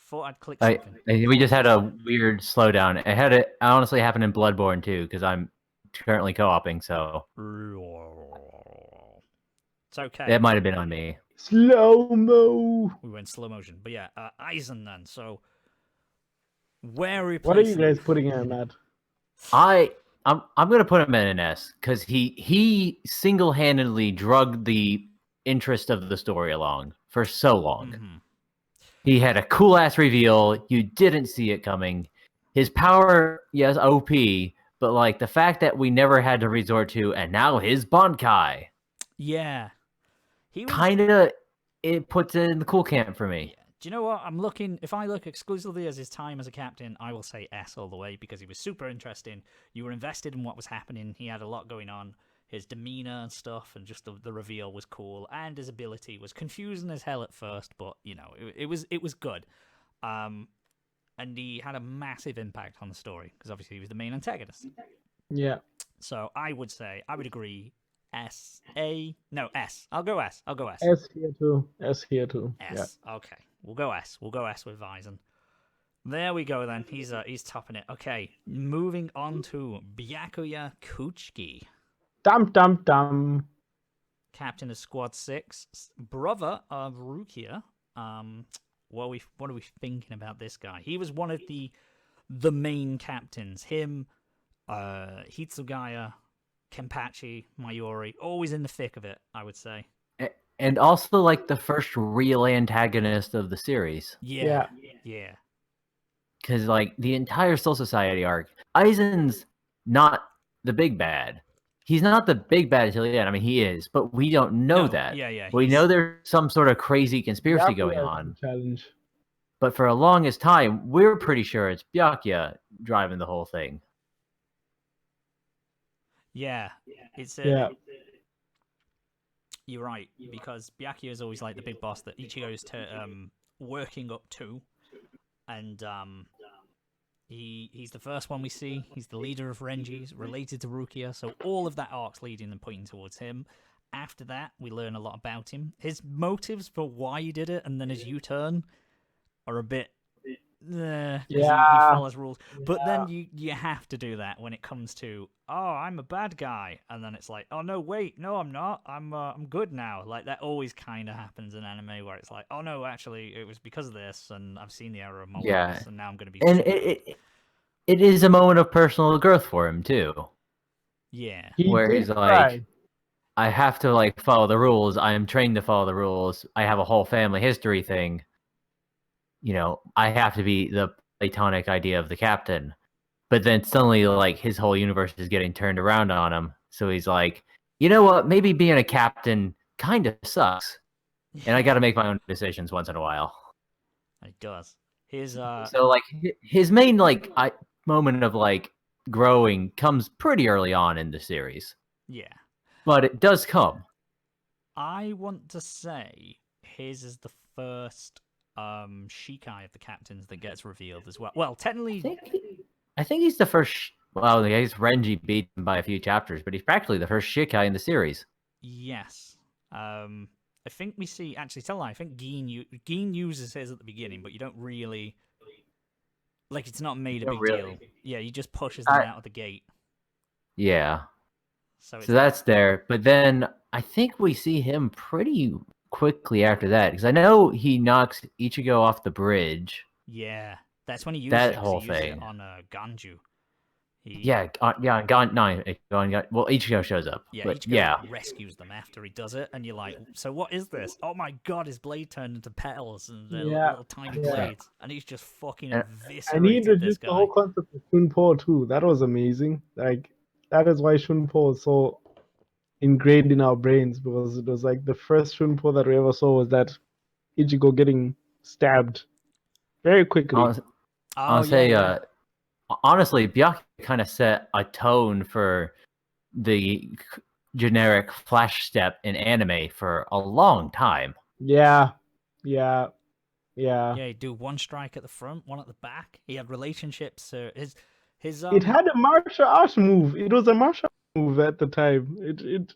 Thought I'd click something. We just had a weird slowdown. It honestly happened in Bloodborne too, because I'm currently co-oping, so it's okay. That might have been on me. Slow-mo. We went slow motion, but yeah, Aizen then. So where are we? What are you guys putting him at? I'm gonna put him in an S because he single-handedly drugged the interest of the story along for so long. Mm-hmm. He had a cool-ass reveal. You didn't see it coming. His power, yes, OP, but like the fact that we never had to resort to, and now his Bankai. Yeah. He was... kind of, it puts it in the cool camp for me. Yeah. Do you know what? If I look exclusively as his time as a captain, I will say S all the way because he was super interesting. You were invested in what was happening. He had a lot going on. His demeanor and stuff, and just the reveal was cool, and his ability was confusing as hell at first, but you know it was good, and he had a massive impact on the story because obviously he was the main antagonist. Yeah. So I would agree. S. I'll go S. S here too. S. S. Yeah. Okay, we'll go S. We'll go S with Aizen. There we go then. He's topping it. Okay, moving on to Byakuya Kuchiki. Dum. Captain of Squad 6, brother of Rukia. What are we thinking about this guy? He was one of the main captains. Him, Hitsugaya, Kenpachi, Mayuri, always in the thick of it, I would say. And also like the first real antagonist of the series. Yeah. Because like the entire Soul Society arc, Aizen's not the big bad. He's not the big bad until the end. I mean, he is, but we don't know that. Yeah. We know there's some sort of crazy conspiracy going on. Challenge. But for the longest time, we're pretty sure it's Byakuya driving the whole thing. Yeah. You're right, because Byakuya is always like the big boss that Ichigo is working up to, and he's the first one we see. He's the leader of Renji, he's related to Rukia, so all of that arc's leading and pointing towards him. After that, we learn a lot about him. His motives for why he did it, and then his U-turn are a bit... he follows rules. But then you have to do that when it comes to, oh, I'm a bad guy, and then it's like, oh no, wait, no, I'm not. I'm good now. Like that always kind of happens in anime where it's like, oh no, actually, it was because of this, and I've seen the error of my ways, and now I'm going to be. And it is a moment of personal growth for him too. Yeah, where he's like, I have to like follow the rules. I am trained to follow the rules. I have a whole family history thing. You know, I have to be the Platonic idea of the captain. But then suddenly, like, his whole universe is getting turned around on him. So he's like, you know what? Maybe being a captain kind of sucks. And I got to make my own decisions once in a while. It does. So, like, his main, like, moment of, like, growing comes pretty early on in the series. Yeah. But it does come. I want to say his is the first Shikai of the captains that gets revealed as well. Well, technically, I think he's the first. Well, I guess Renji beat him by a few chapters, but he's practically the first Shikai in the series. yes. I think we see actually tell I think Gin uses his at the beginning, but you don't really like it's not made a big deal. Yeah, he just pushes them out of the gate. Yeah. So that's there. But then I think we see him pretty quickly after that, because I know he knocks Ichigo off the bridge. Yeah, that's when he uses that it, whole he uses thing it on Ganju. Well, Ichigo shows up. Yeah, but Ichigo rescues them after he does it, and you're like, so what is this? Oh my god, his blade turned into petals and little tiny blades, and he's just fucking eviscerated and he introduced this guy. the whole concept of Shunpo too. That was amazing. Like, that is why Shunpo is so ingrained in our brains, because it was like the first Shunpo that we ever saw was that Ichigo getting stabbed very quickly. I'll say, honestly, Byakuya kind of set a tone for the generic flash step in anime for a long time. Yeah. Yeah, he'd do one strike at the front, one at the back. He had relationships. His It had a martial arts move. It was a martial arts move at the time. It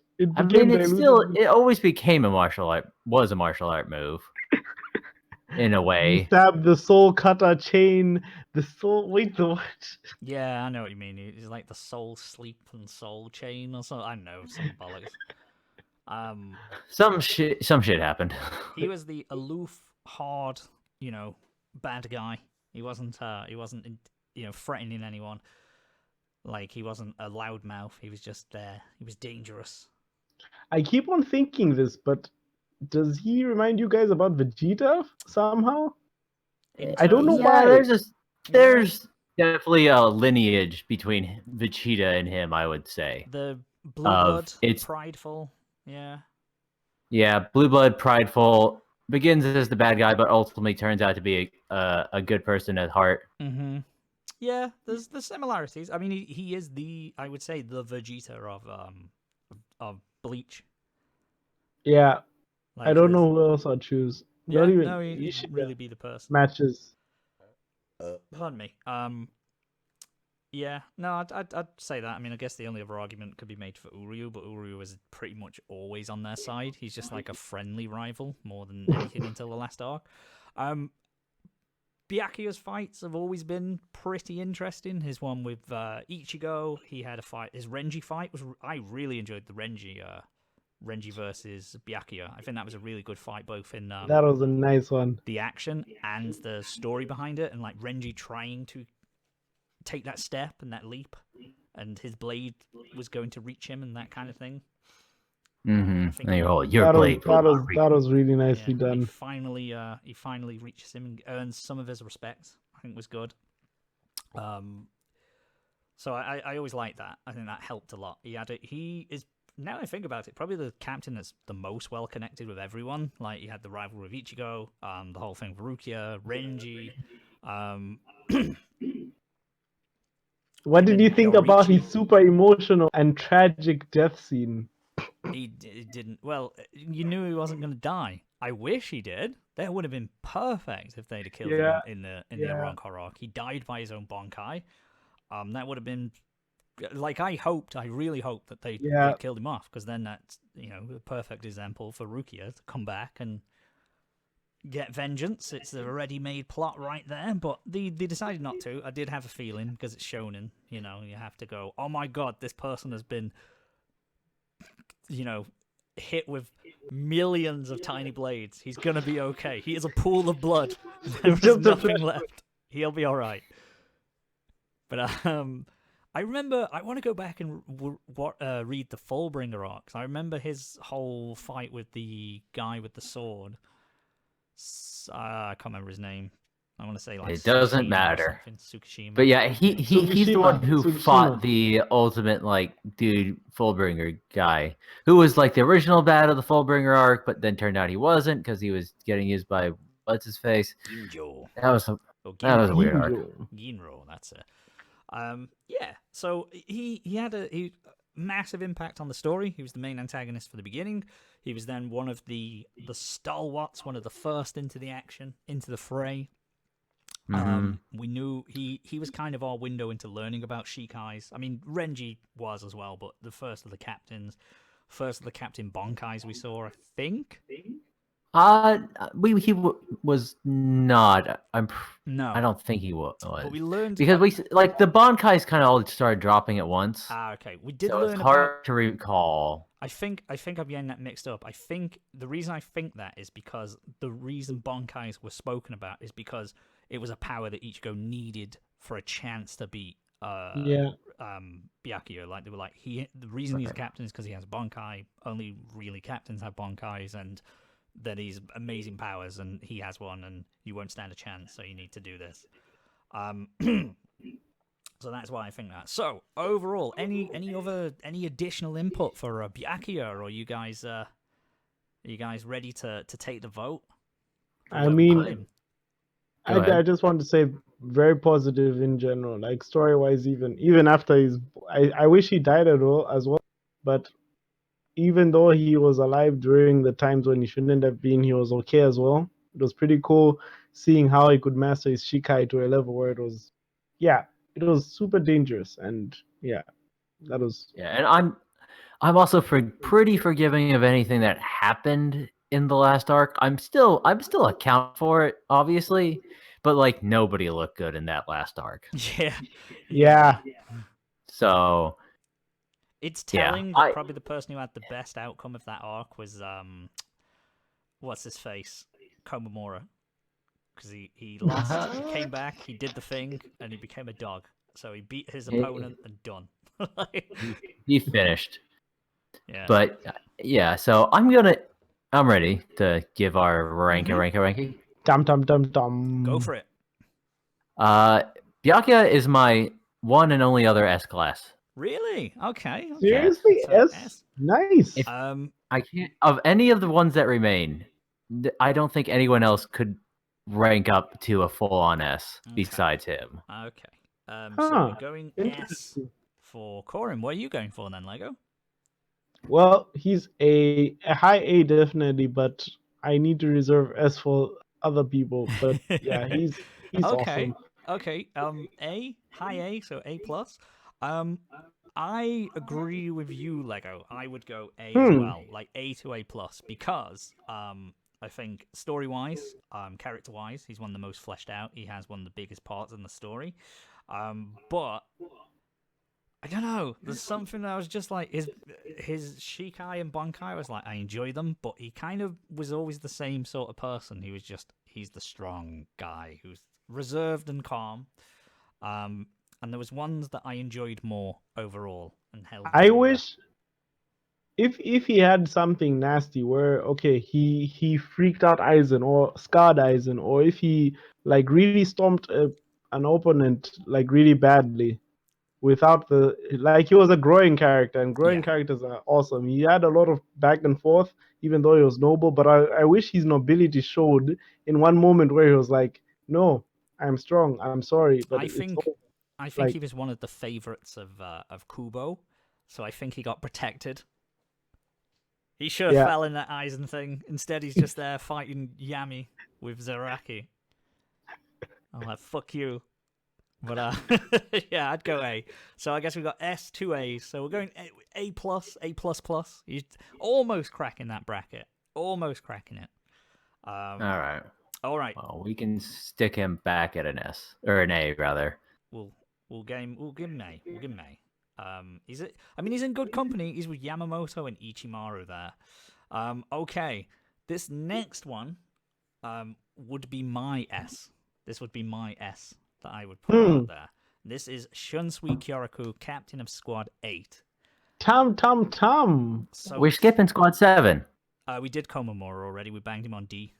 became it always became a martial art move. In a way, you stab the soul cutter chain, the soul. Wait, the what? Yeah, I know what you mean. It's like the soul sleep and soul chain or something. I know some bollocks. Some shit happened. He was the aloof, hard, bad guy. He wasn't threatening anyone. Like, he wasn't a loudmouth. He was just there. He was dangerous. I keep on thinking this, but does he remind you guys about Vegeta somehow? I don't know why. There's definitely a lineage between Vegeta and him, I would say. The blue blood, it's prideful. Yeah. Yeah, blue blood, prideful, begins as the bad guy, but ultimately turns out to be a good person at heart. Mm-hmm. Yeah, there's the similarities. I mean, he is I would say, the Vegeta of Bleach. Yeah, like, I don't know who else I'd choose. Yeah, no, he should really be the person. Matches. Pardon me. Yeah, no, I'd say that. I mean, I guess the only other argument could be made for Uryu, but Uryu is pretty much always on their side. He's just like a friendly rival more than anything until the last arc. Byakuya's fights have always been pretty interesting. His one with Ichigo, he had a fight. His Renji fight I really enjoyed the Renji versus Byakuya. I think that was a really good fight, both in that was a nice one. The action and the story behind it, and like Renji trying to take that step and that leap, and his blade was going to reach him and that kind of thing. Mm-hmm. Your blade. That was really nicely done. He finally reaches him and earns some of his respect. I think was good. So I always liked that. I think that helped a lot. He is, now I think about it, probably the captain that's the most well connected with everyone. Like, he had the rivalry with Ichigo, the whole thing with Rukia, Renji. What did you think about his super emotional and tragic death scene? He didn't. Well, you knew he wasn't going to die. I wish he did. That would have been perfect if they'd have killed him in the Ironcor arc. He died by his own Bonkai. That would have been, like, I really hoped that they killed him off, because then that's, the perfect example for Rukia to come back and get vengeance. It's a ready-made plot right there, but they decided not to. I did have a feeling, because it's shonen, you have to go, oh my god, this person has been, hit with millions of tiny blades. He's gonna be okay. He is a pool of blood. There's nothing left. He'll be all right. But I remember, I want to go back and read the Fullbringer arcs. I remember his whole fight with the guy with the sword. I can't remember his name. I want to say, like, it doesn't matter. Tsukishima. But yeah, he's the one who fought the ultimate, like, dude, Fullbringer guy, who was like the original bad of the Fullbringer arc, but then turned out he wasn't, because he was getting used by what's his face. Ginjo. That was a weird arc. Ginro, that's it. Yeah, So he had a massive impact on the story. He was the main antagonist for the beginning. He was then one of the stalwarts, one of the first into the action, into the fray. We knew he was kind of our window into learning about Shikais. I mean, Renji was as well, but the first of the captains, first of the Captain Bonkais we saw, I think. Was not. No, I don't think he was. But we learned because we like the Bonkais kind of all started dropping at once. Okay, we did so learn it's hard about. to recall. I think I'm getting that mixed up. I think the reason I think that is because the reason Bonkais were spoken about is because it was a power that Ichigo needed for a chance to beat Byakuya. Like they were like the reason he's a captain is because he has Bonkai. Only really captains have Bonkais, and that he's amazing powers, and he has one, and you won't stand a chance. So you need to do this. So that's why I think that. So overall, any additional input for Byakuya, or are you guys ready to take the vote? I mean, I just want to say very positive in general, like story wise. Even after I wish he died as well, but even though he was alive during the times when he shouldn't have been, he was okay as well. It was pretty cool seeing how he could master his Shikai to a level where it was super dangerous, and that was. Yeah, and I'm also pretty forgiving of anything that happened in the last arc. I'm still account for it, obviously, but like nobody looked good in that last arc. Yeah. So it's telling that probably the person who had the best outcome of that arc was what's his face, Komamura, because he lost, he came back, he did the thing, and he became a dog. So he beat his opponent and done. he finished. Yeah. But so I'm ready to give our ranking. Dum. Go for it. Byakuya is my one and only other S class. Really? Okay. Seriously, so S? Nice. I can't of any of the ones that remain. I don't think anyone else could rank up to a full-on S besides him. Okay. So we're going S for Coryn. What are you going for then, Lego? Well, he's a high A definitely, but I need to reserve S for other people. But yeah, he's awesome. Okay. A, high A, so A plus. I agree with you, Lego. I would go A as well, like A to A plus, because I think story-wise, character-wise, he's one of the most fleshed out. He has one of the biggest parts in the story. But I don't know. There's something that I was just like his Shikai and Bonkai. I was like, I enjoy them, but he kind of was always the same sort of person. He's the strong guy who's reserved and calm. And there was ones that I enjoyed more overall and held. I wish if he had something nasty where he freaked out Aizen or scarred Aizen, or if he like really stomped an opponent like really badly without he was a growing character, and growing characters are awesome. He had a lot of back and forth even though he was noble, but I wish his nobility showed in one moment where he was like, no, I'm strong, I'm sorry, but I think he was one of the favorites of Kubo, so I think he got protected. He should have fell in that Aizen thing. Instead, he's just there fighting Yami with Zaraki. I'm like, fuck you. But I'd go A. So I guess we've got S, 2 A's. So we're going A plus, A plus plus. He's almost cracking that bracket. Almost cracking it. All right. Well, we can stick him back at an S or an A rather. We'll give him A. We'll give him A. He's in good company. He's with Yamamoto and Ichimaru there. Okay. This next one would be my S. This would be my S that I would put out there. This is Shunsui Kyoraku, Captain of Squad 8. Tom. So we're skipping Squad 7. We did Komamura already. We banged him on D.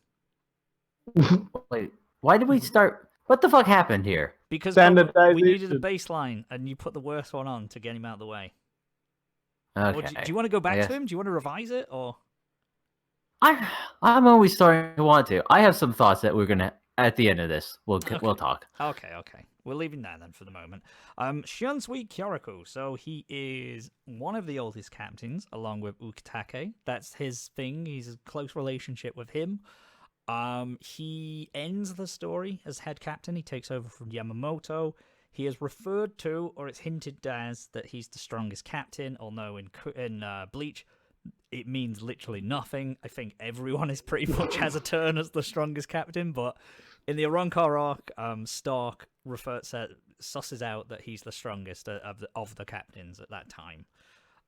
Wait, why did we start? What the fuck happened here? Because we needed a baseline, and you put the worst one on to get him out of the way. Okay. Do you want to go back to him? Do you want to revise it, or? I'm always starting to want to. I have some thoughts that we're gonna at the end of this. We'll talk. Okay. We're leaving that then for the moment. Shunsui Kyoriko. So he is one of the oldest captains, along with Ukitake. That's his thing. He's a close relationship with him. He ends the story as head captain. He takes over from Yamamoto. He is referred to, or it's hinted as, that he's the strongest captain, although in Bleach, it means literally nothing. I think everyone is pretty much has a turn as the strongest captain, but in the Arrancar arc, Stark susses out that he's the strongest of the captains at that time.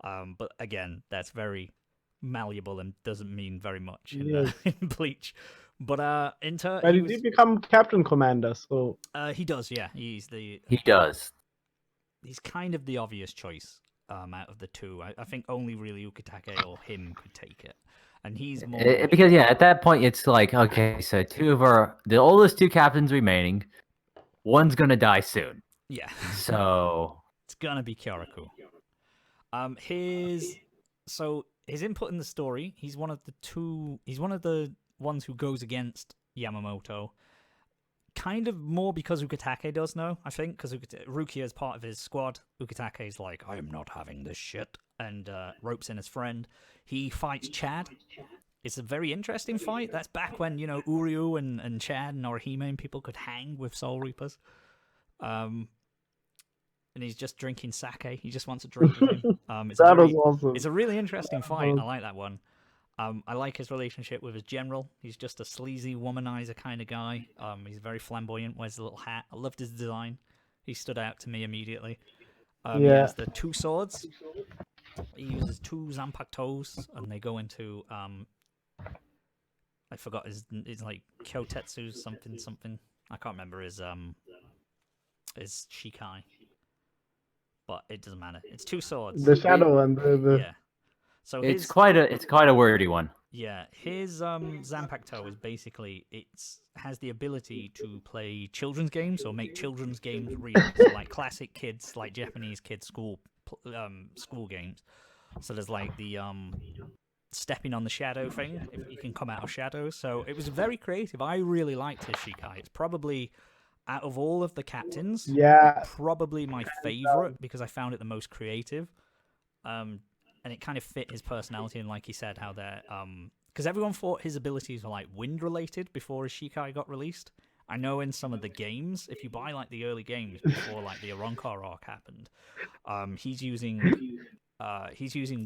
But again, that's very malleable and doesn't mean very much in Bleach. But he did become Captain Commander, so he does, yeah. He does. He's kind of the obvious choice out of the two. I think only really Ukitake or him could take it, and he's more because at that point it's like, okay, so the oldest two captains remaining, one's gonna die soon. Yeah. So it's gonna be Kyoriko. His input in the story, he's one of the ones who goes against Yamamoto, kind of more because Ukitake does know, I think, because Rukia is part of his squad. Ukitake's like, I am not having this shit, and ropes in his friend. He fights Chad. It's a very interesting fight. That's back when, Uryu and Chad and Orihime and people could hang with Soul Reapers. And he's just drinking sake. He just wants a drink with him. Was awesome. It's a really interesting fight. I like that one. I like his relationship with his general. He's just a sleazy womanizer kind of guy. He's very flamboyant, wears a little hat. I loved his design. He stood out to me immediately. He has the two swords. He uses two Zanpakutos, and they go into... I forgot his like Kyotetsu something. I can't remember his Shikai. But it doesn't matter. It's two swords. The shadow and the... Yeah. So it's quite a wordy one. Yeah, his Zanpakuto is basically has the ability to play children's games or make children's games real, so like classic kids, like Japanese kids school games. So there's like the stepping on the shadow thing, if you can come out of shadows. So it was very creative. I really liked his Shikai. It's probably, out of all of the captains, probably my favorite because I found it the most creative. And it kind of fit his personality, and like he said, how they're... Because everyone thought his abilities were like wind-related before his Shikai got released. I know in some of the games, if you buy like the early games before like the Arrancar arc happened, he's using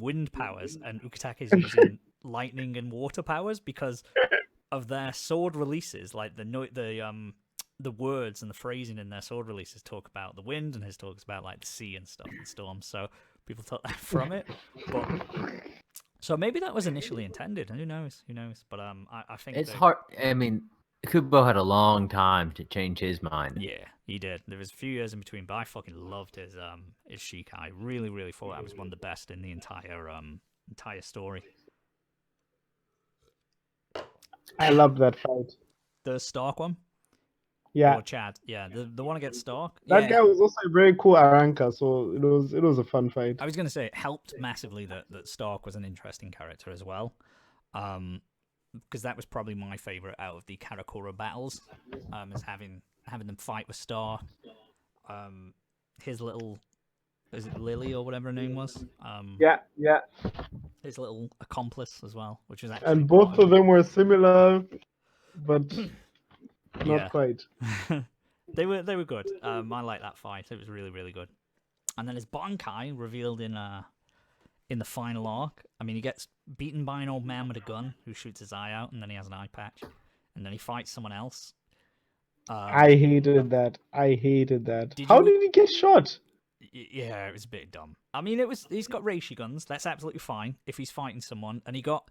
wind powers, and Ukitake is using lightning and water powers because of their sword releases. Like the words and the phrasing in their sword releases talk about the wind, and his talks about like the sea and stuff and storms. So people took that from it, but so maybe that was initially intended. Who knows? But I think it's hard. I mean, Kubo had a long time to change his mind. Yeah, he did. There was a few years in between, but I fucking loved his Shikai. I really, really thought that was one of the best in the entire story. I loved that fight. The Stark one. Yeah. Or Chad. Yeah, the one against Stark. That guy was also a very cool Arrancar, so it was a fun fight. I was going to say it helped massively that Stark was an interesting character as well. Because that was probably my favorite out of the Karakura battles, is having them fight with Stark. His little... Is it Lily or whatever her name was? Yeah. His little accomplice as well, which was actually... And both of them were similar, but... Not quite. They were good. I like that fight. It was really, really good. And then his Bankai revealed in the final arc. I mean, he gets beaten by an old man with a gun who shoots his eye out, and then he has an eye patch, and then he fights someone else. I hated that. How did he get shot? Yeah, it was a bit dumb. I mean, he's got reishi guns. That's absolutely fine if he's fighting someone, and he got.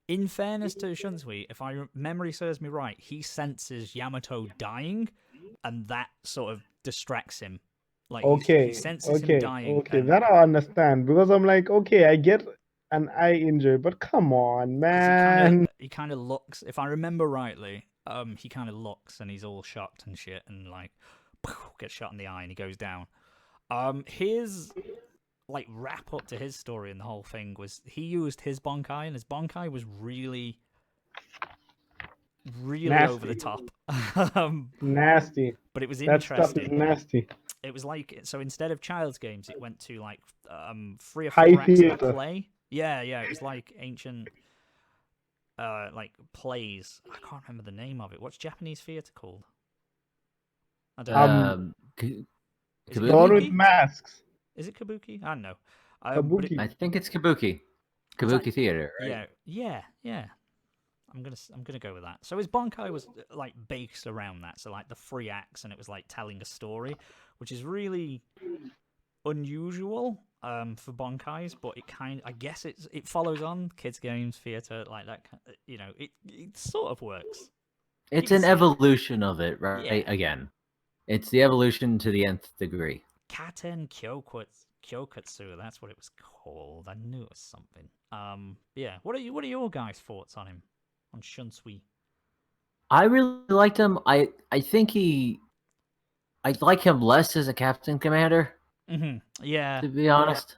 In fairness to Shunsui, if memory serves me right, he senses Yamato dying, and that sort of distracts him. Like he senses him dying. Okay, that I understand, because I'm like, okay, I get an eye injury, but come on, man. He kind of looks. If I remember rightly, he kind of looks and he's all shocked and shit, and like gets shot in the eye and he goes down. His like wrap up to his story and the whole thing was he used his Bankai, and his Bankai was really really Nasty. over the top. Nasty. But it was That stuff is interesting. nasty. It was like, so instead of child's games, it went to like 3 or 4 High acts of a theater. play. Yeah, it was like ancient like plays. I can't remember the name of it. What's Japanese theater called? I don't know. Is it The one with kabuki? masks. Is it kabuki? I don't know. Kabuki. I think it's Kabuki. Kabuki theater, right? Yeah. I'm gonna go with that. So his Bankai was like based around that. So like the 3 acts, and it was like telling a story, which is really unusual for Bankais. But I guess it follows on kids games, theater, like that. It sort of works. It's an evolution of it, right? Yeah. Again, it's the evolution to the nth degree. Katen Kyokutsu, that's what it was called. I knew it was something. Yeah. What are your guys' thoughts on him? On Shunsui? I really liked him. I think I like him less as a captain commander. Yeah. To be honest,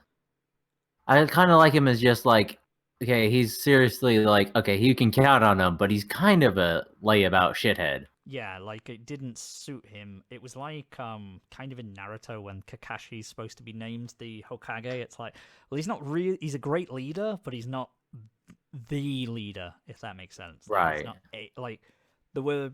I kind of like him as just like, okay, he's seriously like, okay, you can count on him, but he's kind of a layabout shithead. Yeah, like it didn't suit him. It was like kind of in Naruto when Kakashi's supposed to be named the Hokage. It's like, well, he's not really. He's a great leader, but he's not the leader, if that makes sense. Right. It's not there were.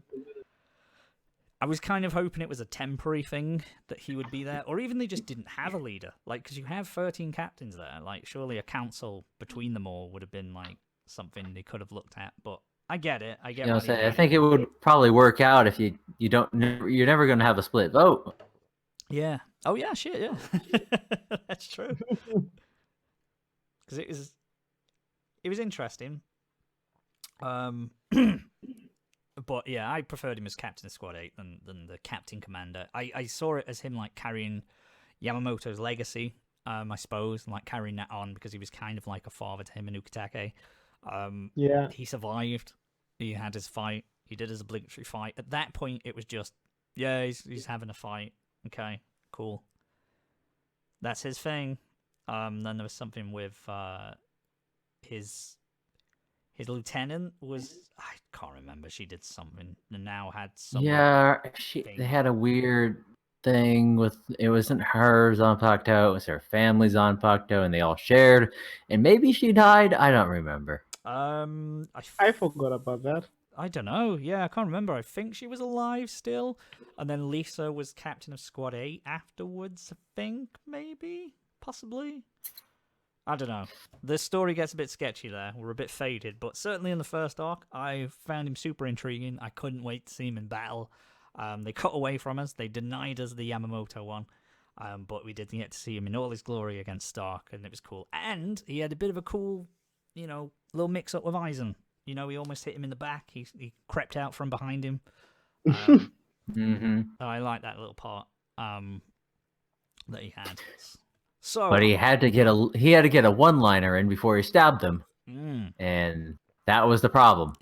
I was kind of hoping it was a temporary thing that he would be there, or even they just didn't have a leader. Like, because you have 13 captains there, like surely a council between them all would have been like something they could have looked at. But I get it. I get. I think it would probably work out if you don't. You're never going to have a split vote. Yeah. Oh yeah. Shit. Yeah. That's true. Because it was interesting. But yeah, I preferred him as captain of Squad 8 than the captain commander. I saw it as him like carrying Yamamoto's legacy, I suppose, and like carrying that on because he was kind of like a father to him and Ukitake. Yeah. He survived. He had his fight. He did his obligatory fight. At that point, it was just, yeah, he's having a fight. Okay, cool. That's his thing. Then there was something with his lieutenant was, I can't remember. She did something and now had some. Yeah, they had a weird thing with, it wasn't her Zanpakuto, it was her family Zanpakuto, and they all shared. And maybe she died. I don't remember. I forgot about that. I don't know. Yeah, I can't remember. I think she was alive still, and then Lisa was captain of Squad 8 afterwards. I think maybe, possibly. I don't know. The story gets a bit sketchy there. We're a bit faded, but certainly in the first arc, I found him super intriguing. I couldn't wait to see him in battle. They cut away from us. They denied us the Yamamoto one, but we did get to see him in all his glory against Stark, and it was cool. And he had a bit of a cool, little mix-up with Aizen. He almost hit him in the back. He crept out from behind him. I like that little part that he had. So, but he had to get a one-liner in before he stabbed him, and that was the problem.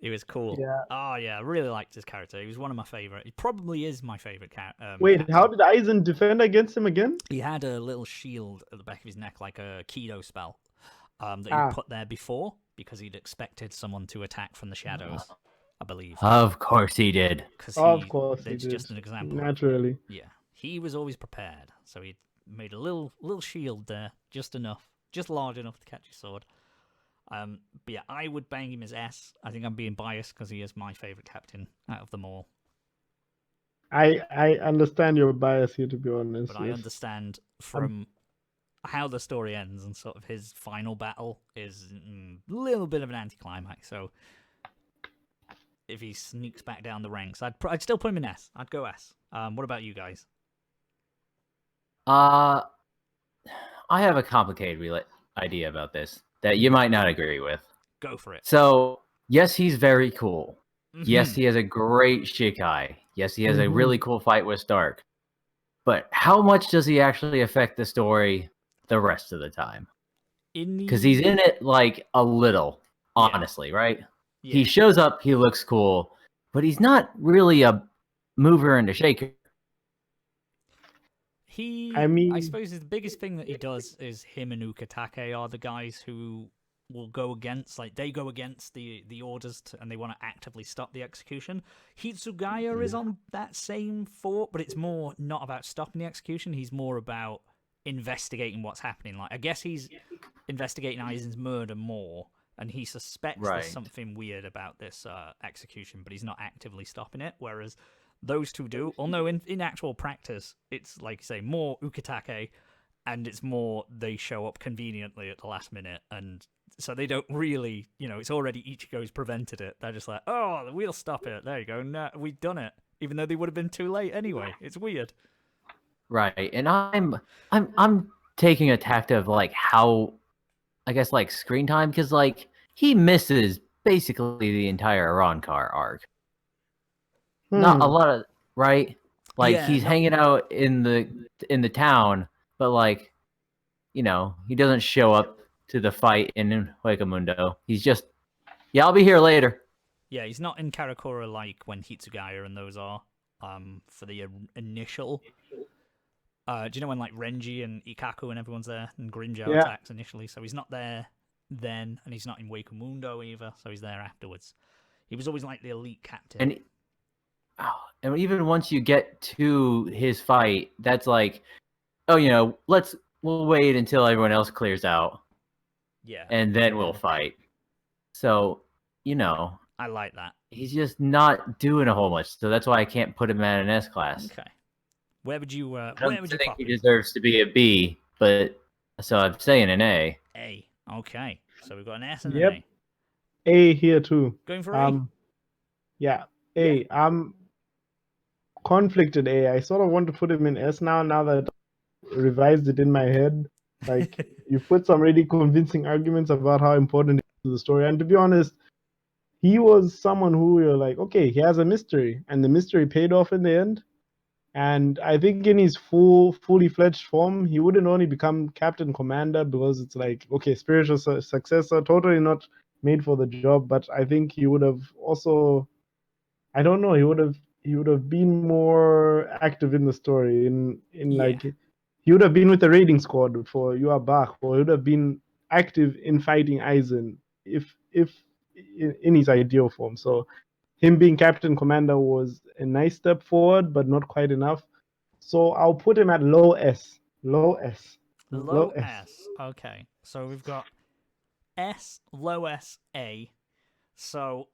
He was cool. Yeah. Oh yeah, I really liked his character. He was one of my favorite. He probably is my favorite Wait, captain. how did Aizen defend against him again? He had a little shield at the back of his neck, like a Kido spell, that he put there before because he'd expected someone to attack from the shadows. I believe. Of course he did. Of course he it's did. Just an example. Naturally. Yeah, he was always prepared, so he made a little shield there, just large enough to catch his sword. But yeah, I would bang him as S. I think I'm being biased because he is my favorite captain out of them all. I understand your bias here, to be honest. But I understand from how the story ends and sort of his final battle is a little bit of an anticlimax. So if he sneaks back down the ranks, I'd still put him in S. I'd go S. What about you guys? I have a complicated idea about this that you might not agree with. Go for it. So, yes, he's very cool. Yes, he has a great Shikai. Yes, he has a really cool fight with Stark. But how much does he actually affect the story the rest of the time? Because he's in it like a little, honestly, right? Yeah. He shows up, he looks cool, but he's not really a mover and a shaker. I suppose the biggest thing that he does is him and Ukitake are the guys who will go against, like, they go against the orders and they want to actively stop the execution. Hitsugaya is on that same fort, but it's more not about stopping the execution. He's more about investigating what's happening. Like, I guess he's investigating Aizen's murder more, and he suspects there's something weird about this execution, but he's not actively stopping it. Whereas those two do. Although in actual practice, it's like you say, more ukitake, and it's more they show up conveniently at the last minute, and so they don't really, it's already Ichigo's prevented it. They're just like, oh, we'll stop it. There you go. No, we've done it, even though they would have been too late anyway. It's weird. Right, and I'm taking a tact of like how, I guess, like screen time, because like he misses basically the entire Arankar arc. Not a lot of right. Like he's hanging out in the town, but like, he doesn't show up to the fight in Huecamundo. He's just, I'll be here later. Yeah, he's not in Karakura like when Hitsugaya and those are for the initial. Do you know when like Renji and Ikaku and everyone's there and Grimmjow attacks initially? So he's not there then, and he's not in Huecamundo either. So he's there afterwards. He was always like the elite captain. And even once you get to his fight, that's like, we'll wait until everyone else clears out. Yeah. And then we'll fight. So, I like that. He's just not doing a whole much. So that's why I can't put him at an S class. Okay. Where would you I think he deserves to be a B, but so I'm saying an A. A. Okay. So we've got an S and an A. A here too. Going for A? Yeah. A. Yeah. I'm conflicted A. I sort of want to put him in S now that I revised it in my head. Like, you put some really convincing arguments about how important it is to the story. And to be honest, he was someone who you're like, okay, he has a mystery, and the mystery paid off in the end. And I think in his fully fledged form, he wouldn't only become Captain Commander because it's like, okay, spiritual successor, totally not made for the job. But I think he would have also, I don't know, he would have been more active in the story. Like, he would have been with the raiding squad for You Are Bach, or he would have been active in fighting Aizen if in his ideal form. So him being Captain Commander was a nice step forward, but not quite enough. So I'll put him at low S. Low S. Low S. Okay. So we've got S, low S, A. So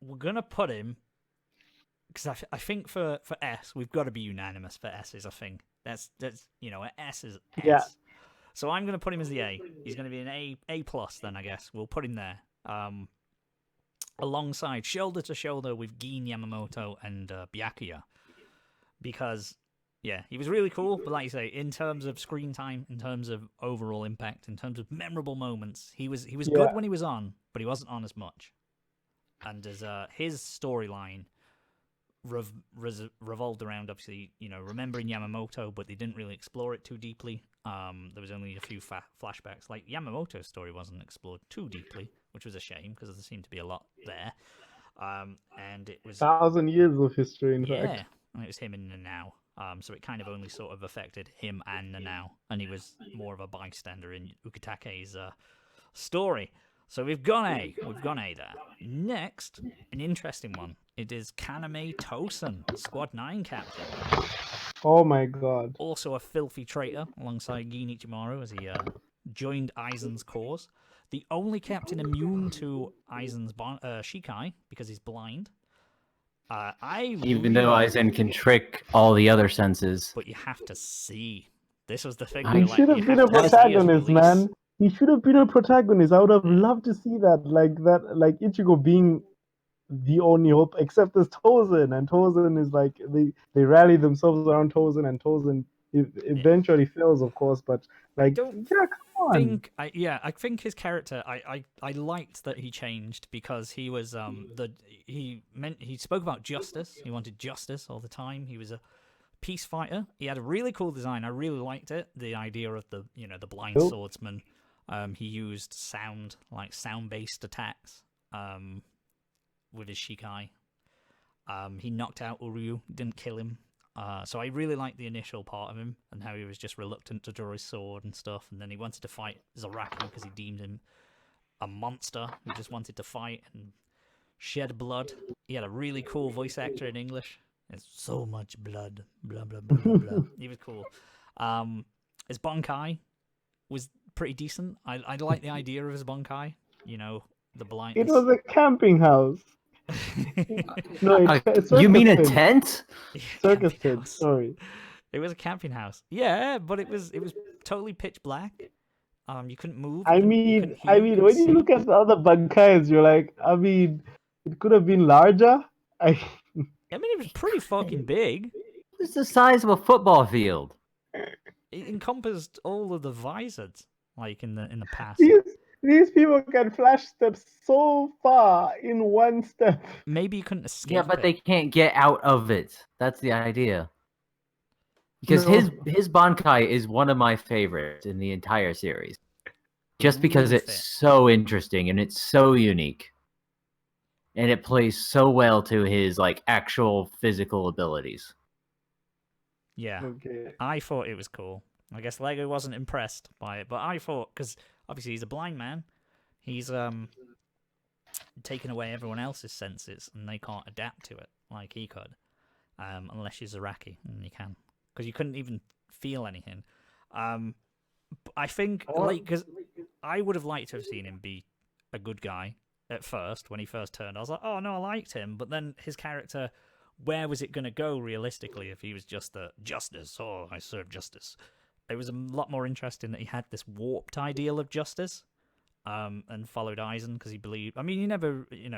we're going to put him, because I think for S, we've got to be unanimous for S's, I think. That's S is S. Yeah. So I'm going to put him as the A. He's going to be an A plus then, I guess. We'll put him there. Alongside, shoulder to shoulder with Gin Yamamoto and Byakuya. Because, he was really cool, but like you say, in terms of screen time, in terms of overall impact, in terms of memorable moments, he was good when he was on, but he wasn't on as much. And as his storyline revolved around, obviously, remembering Yamamoto, but they didn't really explore it too deeply. There was only a few flashbacks. Like, Yamamoto's story wasn't explored too deeply, which was a shame, because there seemed to be a lot there. And it was 1,000 years of history, in fact. Yeah, and it was him in Nanao. So it kind of only sort of affected him and Nanao, and he was more of a bystander in Ukitake's story. So we've gone A. We've gone A there. Next, an interesting one. It is Kaname Tosen, Squad 9 captain. Oh my god. Also a filthy traitor alongside Gin Ichimaru as he joined Aizen's cause. The only captain immune to Aizen's Shikai because he's blind. Even though Aizen can trick all the other senses. But you have to see. This was the thing. He should have been a protagonist, man. He should have been a protagonist. I would have loved to see that. Like Ichigo being the only hope, except there's Tozen, and Tozen is like they rally themselves around Tozen, and Tozen eventually fails, of course. But like, come on. I think his character. I liked that he changed because he was he spoke about justice. He wanted justice all the time. He was a peace fighter. He had a really cool design. I really liked it. The idea of the blind swordsman. He used sound-based attacks with his Shikai. He knocked out Uryu, didn't kill him. So I really liked the initial part of him and how he was just reluctant to draw his sword and stuff. And then he wanted to fight Zoraku because he deemed him a monster who just wanted to fight and shed blood. He had a really cool voice actor in English. It's so much blood, blah blah blah blah blah. He was cool. His Bankai was pretty decent. I like the idea of his Bankai. You know, the blindness. It was a camping house. No, you mean a tent? tent? Circus tent. Sorry. It was a camping house. Yeah, but it was totally pitch black. You couldn't move. When you look at the other Bankais, you're like, I mean, it could have been larger. I mean, it was pretty fucking big. It was the size of a football field. It encompassed all of the visors, like in the past. These people can flash step so far in one step. Maybe you couldn't escape. Yeah, but they can't get out of it. That's the idea. Because his Bankai is one of my favorites in the entire series. Just because it's so interesting and it's so unique. And it plays so well to his like actual physical abilities. Yeah. Okay. I thought it was cool. I guess Lego wasn't impressed by it, but I thought, because obviously he's a blind man, he's taken away everyone else's senses and they can't adapt to it like he could. Unless you're Zaraki, and you can. Because you couldn't even feel anything. I think, because I would have liked to have seen him be a good guy at first, when he first turned. I was like, oh no, I liked him. But then his character, where was it going to go realistically if he was just the justice? Oh, I serve justice. It was a lot more interesting that he had this warped ideal of justice and followed Aizen because he believed. I mean,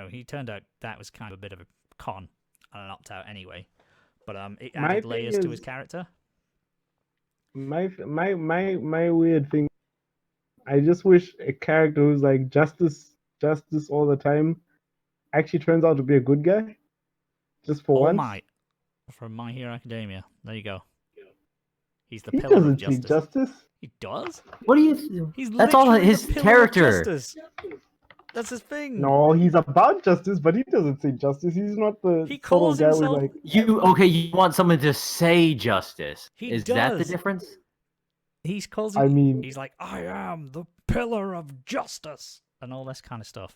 he turned out that was kind of a bit of a con and an opt-out anyway. But it added layers to his character. My weird thing, I just wish a character who's like justice all the time actually turns out to be a good guy. Just for once. All Might from My Hero Academia. There you go. He's the He pillar of doesn't justice. see justice. He does? What do you? He's That's all literally his the pillar of character. justice. That's his thing. No, he's about justice, but he doesn't see justice. He's not the He calls guy himself. like. You want someone to say justice? Is that the difference? He's calls. I mean, he's like, I am the pillar of justice, and all this kind of stuff.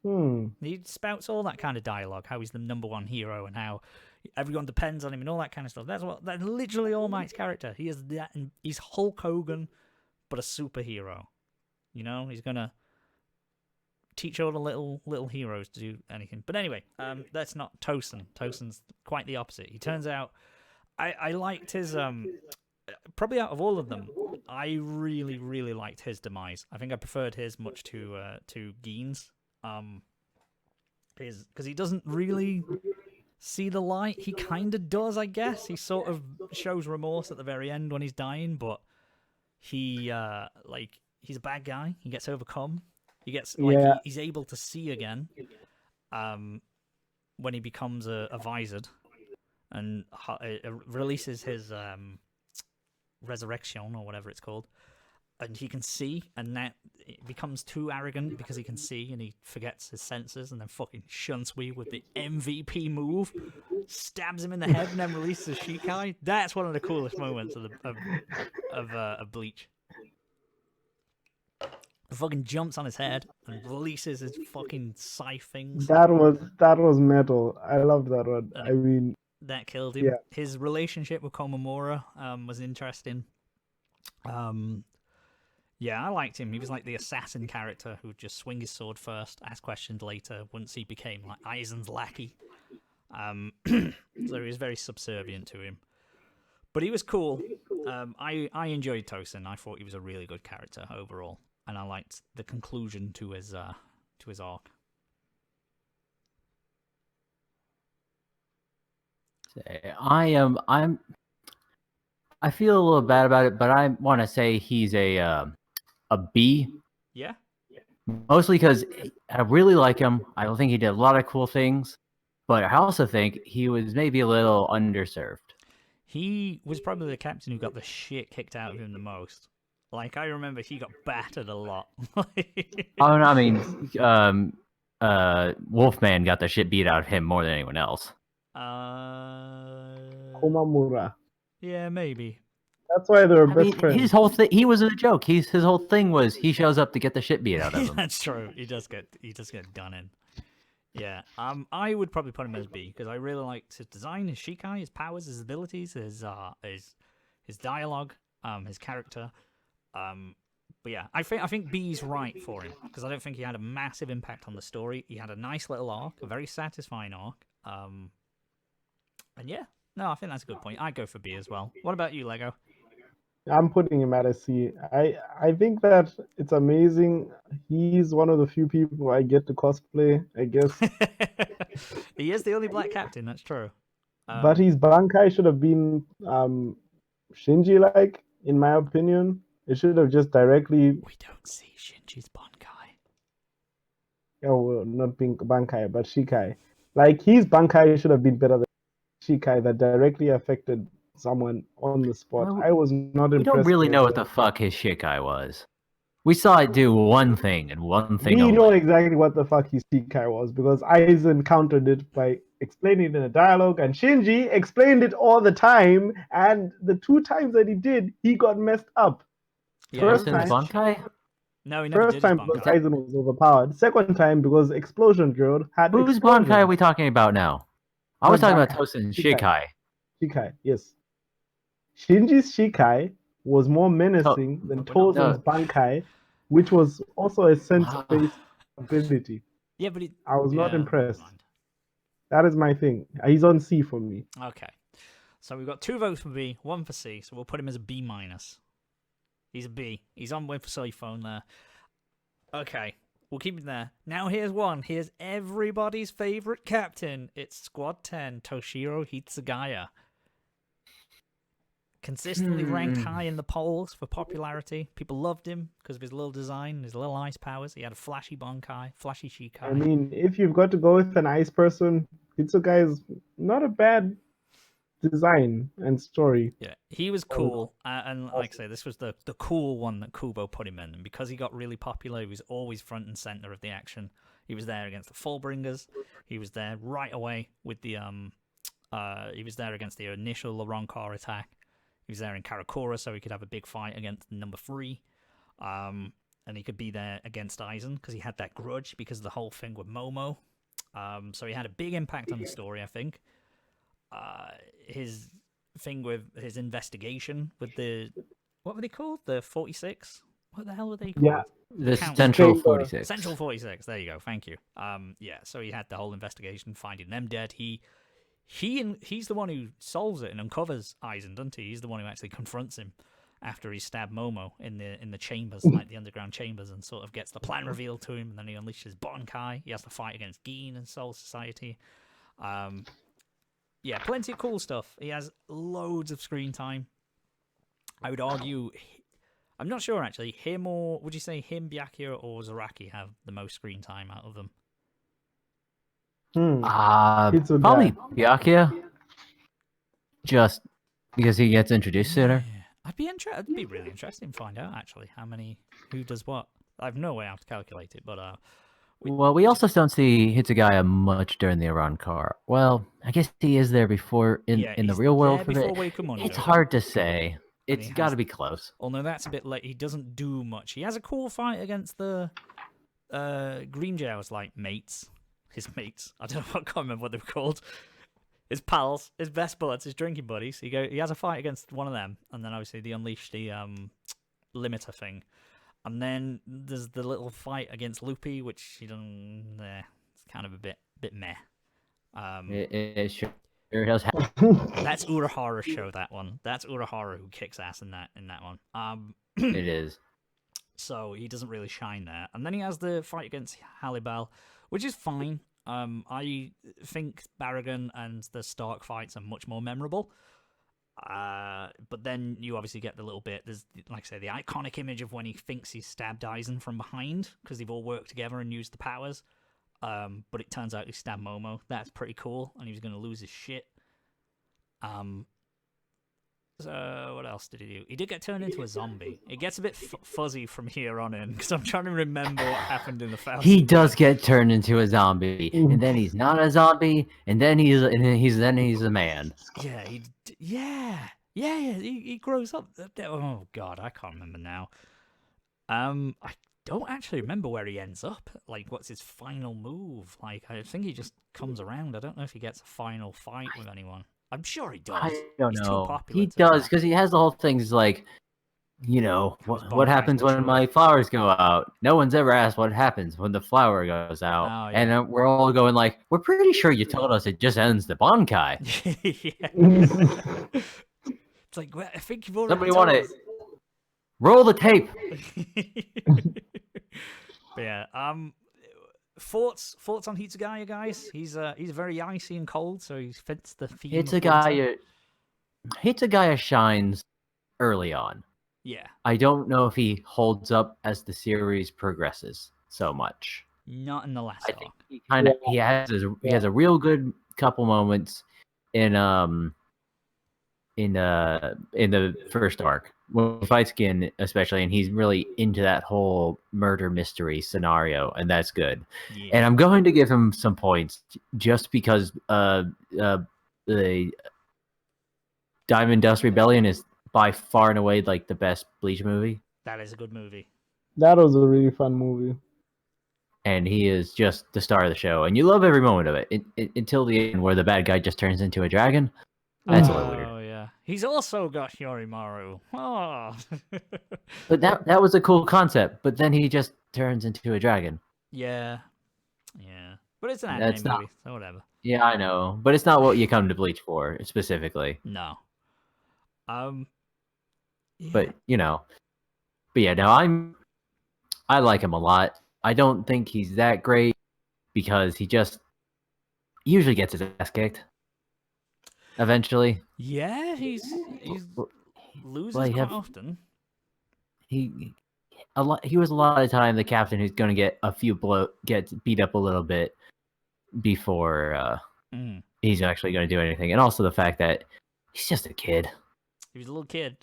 He spouts all that kind of dialogue. How he's the #1 hero, and how everyone depends on him, and all that kind of stuff. That's literally All Might's character. He is that. And he's Hulk Hogan, but a superhero. You know, he's gonna teach all the little heroes to do anything. But anyway, that's not Tosin. Tosin's quite the opposite. He turns out, I liked his probably out of all of them, I really, really liked his demise. I think I preferred his much to Gein's. Because he doesn't really see the light. He kind of does, I guess. He sort of shows remorse at the very end when he's dying, but he's a bad guy. He gets overcome. He gets he's able to see again. When he becomes a visored and releases his resurrection or whatever it's called, and he can see, and that it becomes too arrogant because he can see and he forgets his senses, and then fucking Shunsui with the MVP move stabs him in the head and then releases Shikai. That's one of the coolest moments of Bleach. He fucking jumps on his head and releases his fucking scythe things. That was metal. I love that one. I mean, that killed him. Yeah. His relationship with Komamura was interesting. Yeah, I liked him. He was like the assassin character who would just swing his sword first, ask questions later, once he became like Aizen's lackey. So he was very subservient to him. But he was cool. I enjoyed Tosin. I thought he was a really good character overall. And I liked the conclusion to his arc. I feel a little bad about it, but I want to say he's a B. Yeah. Mostly because I really like him. I don't think he did a lot of cool things, but I also think he was maybe a little underserved. He was probably the captain who got the shit kicked out of him the most. Like, I remember he got battered a lot. Oh, no, I mean, Wolfman got the shit beat out of him more than anyone else. Komamura. Yeah, maybe. That's why they're I best mean, friends. his whole thing, he was a joke. His whole thing was he shows up to get the shit beat out of him. That's true. He does get done in. Yeah. I would probably put him as B because I really liked his design, his Shikai, his powers, his abilities, his dialogue, his character. But yeah, I think B's right for him because I don't think he had a massive impact on the story. He had a nice little arc, a very satisfying arc. And yeah, no, I think that's a good point. I'd go for B as well. What about you, Lego? I'm putting him at a C. I think that it's amazing. He's one of the few people I get to cosplay, I guess. He is the only black captain, that's true. But his Bankai should have been Shinji like, in my opinion. It should have just directly. We don't see Shinji's Bankai. Oh, well, not being Bankai, but Shikai. Like, his Bankai should have been better than Shikai that directly affected someone on the spot. Well, I was not impressed. We don't really with know it. what the fuck his Shikai was. We saw it do one thing and one thing We only. know exactly what the fuck his Shikai was because Aizen countered it by explaining it in a dialogue, and Shinji explained it all the time. And the 2 times that he did, he got messed up. Yeah, First Aizen's time- Bankai? No, he never First did time his because Bankai. Aizen was overpowered. Second time because Explosion Girl had Whose explosions. Bankai are we talking about now? I was Not talking about Bankai. Tosen's Shikai. Shikai. Shikai, yes. Shinji's Shikai was more menacing than Tozen's Bankai, which was also a sense-based ability. Yeah, but I was not yeah, impressed. never mind. That is my thing. He's on C for me. Okay. So we've got 2 votes for B, 1 for C, so we'll put him as a B minus. He's a B. He's on with cell phone there. Okay, we'll keep him there. Now here's one. Here's everybody's favorite captain. It's Squad 10, Toshiro Hitsugaya. Consistently ranked high in the polls for popularity. People loved him because of his little design, his little ice powers. He had a flashy Bankai, flashy Shikai. I mean, if you've got to go with an ice person, Hitsugai is not a bad design and story. Yeah, he was cool, and like I say, this was the cool one that Kubo put him in, and because he got really popular, he was always front and center of the action. He was there against the Fullbringers. He was there right away with the he was there against the initial Laronkar attack. He was there in Karakura, so he could have a big fight against number 3. And he could be there against Aizen because he had that grudge because of the whole thing with Momo. So he had a big impact on the story, I think. His thing with his investigation with the... What were they called? The 46? What the hell were they called? Yeah. The Count. Central 46. Central 46, there you go, thank you. Yeah, so he had the whole investigation, finding them dead. He's the one who solves it and uncovers Aizen, doesn't he? He's the one who actually confronts him after he stabbed Momo in the chambers, like the underground chambers, and sort of gets the plan revealed to him, and then he unleashes Bankai. He has to fight against Gin and Soul Society. Yeah, plenty of cool stuff. He has loads of screen time. I would argue... I'm not sure, actually. Him or... Would you say him, Byakuya, or Zaraki have the most screen time out of them? Hitsugai. Probably Byakuya. Just because he gets introduced sooner. Yeah. It'd be really interesting to find out, actually, who does what. I have no way how to calculate it, but... Well, we also don't see Hitsugaya much during the Iran car. Well, I guess he is there before in the real world. It's hard to say. It's got to be close. Although that's a bit late. He doesn't do much. He has a cool fight against the Green Jail's like mates. His mates. I don't know. I can't remember what they're called. His pals, his best buds, his drinking buddies. He has a fight against one of them, and then obviously they unleash the limiter thing. And then there's the little fight against Loopy, which he doesn't. It's kind of a bit meh. It sure does happen. That's Urahara show, that one. That's Urahara who kicks ass in that one. It is. So he doesn't really shine there. And then he has the fight against Halibal, which is fine. I think Barragan and the Stark fights are much more memorable. But then you obviously get the little bit, there's, like I say, the iconic image of when he thinks he's stabbed Aizen from behind, because they've all worked together and used the powers. But it turns out he stabbed Momo. That's pretty cool, and he was going to lose his shit. So what else did he do? He did get turned into a zombie. It gets a bit fuzzy from here on in, because I'm trying to remember what happened in the first. He does get turned into a zombie, and then he's not a zombie, and then he's a man. Yeah, Yeah, he grows up. Oh God, I can't remember now. I don't actually remember where he ends up. Like, what's his final move? Like, I think he just comes around. I don't know if he gets a final fight with anyone. I'm sure he does. I don't He's too know. popular He to does not because he has the whole thing. He's like, have his what bonfires happens when mature. my flowers go out? No one's ever asked what happens when the flower goes out. Oh, yeah. And we're all going like, we're pretty sure you told us it just ends the Bankai. Yeah. It's like, well, I think you've already Somebody told want us. to roll the tape. But yeah, thoughts on Hitsugaya, guys? He's very icy and cold, so he fits the theme of winter. Hitsugaya shines early on. Yeah, I don't know if he holds up as the series progresses so much. not in the last I think arc. he has a real good couple moments in the first arc when he fights Gin, especially, and he's really into that whole murder mystery scenario, and that's good. Yeah. And I'm going to give him some points just because the Diamond Dust Rebellion is by far and away like the best Bleach movie. That is a good movie. That was a really fun movie. And he is just the star of the show, and you love every moment of it until the end where the bad guy just turns into a dragon. That's a little weird. Oh yeah, he's also got Yorimaru. Oh. But that was a cool concept. But then he just turns into a dragon. Yeah. But it's an anime movie, so whatever. Yeah, I know, but it's not what you come to Bleach for specifically. No. Yeah. But yeah, no, I like him a lot. I don't think he's that great because he just usually gets his ass kicked. Eventually. Yeah, he's loses Well, quite often. He was a lot of the time the captain who's going to gets beat up a little bit before he's actually going to do anything, and also the fact that he's just a kid. He was a little kid.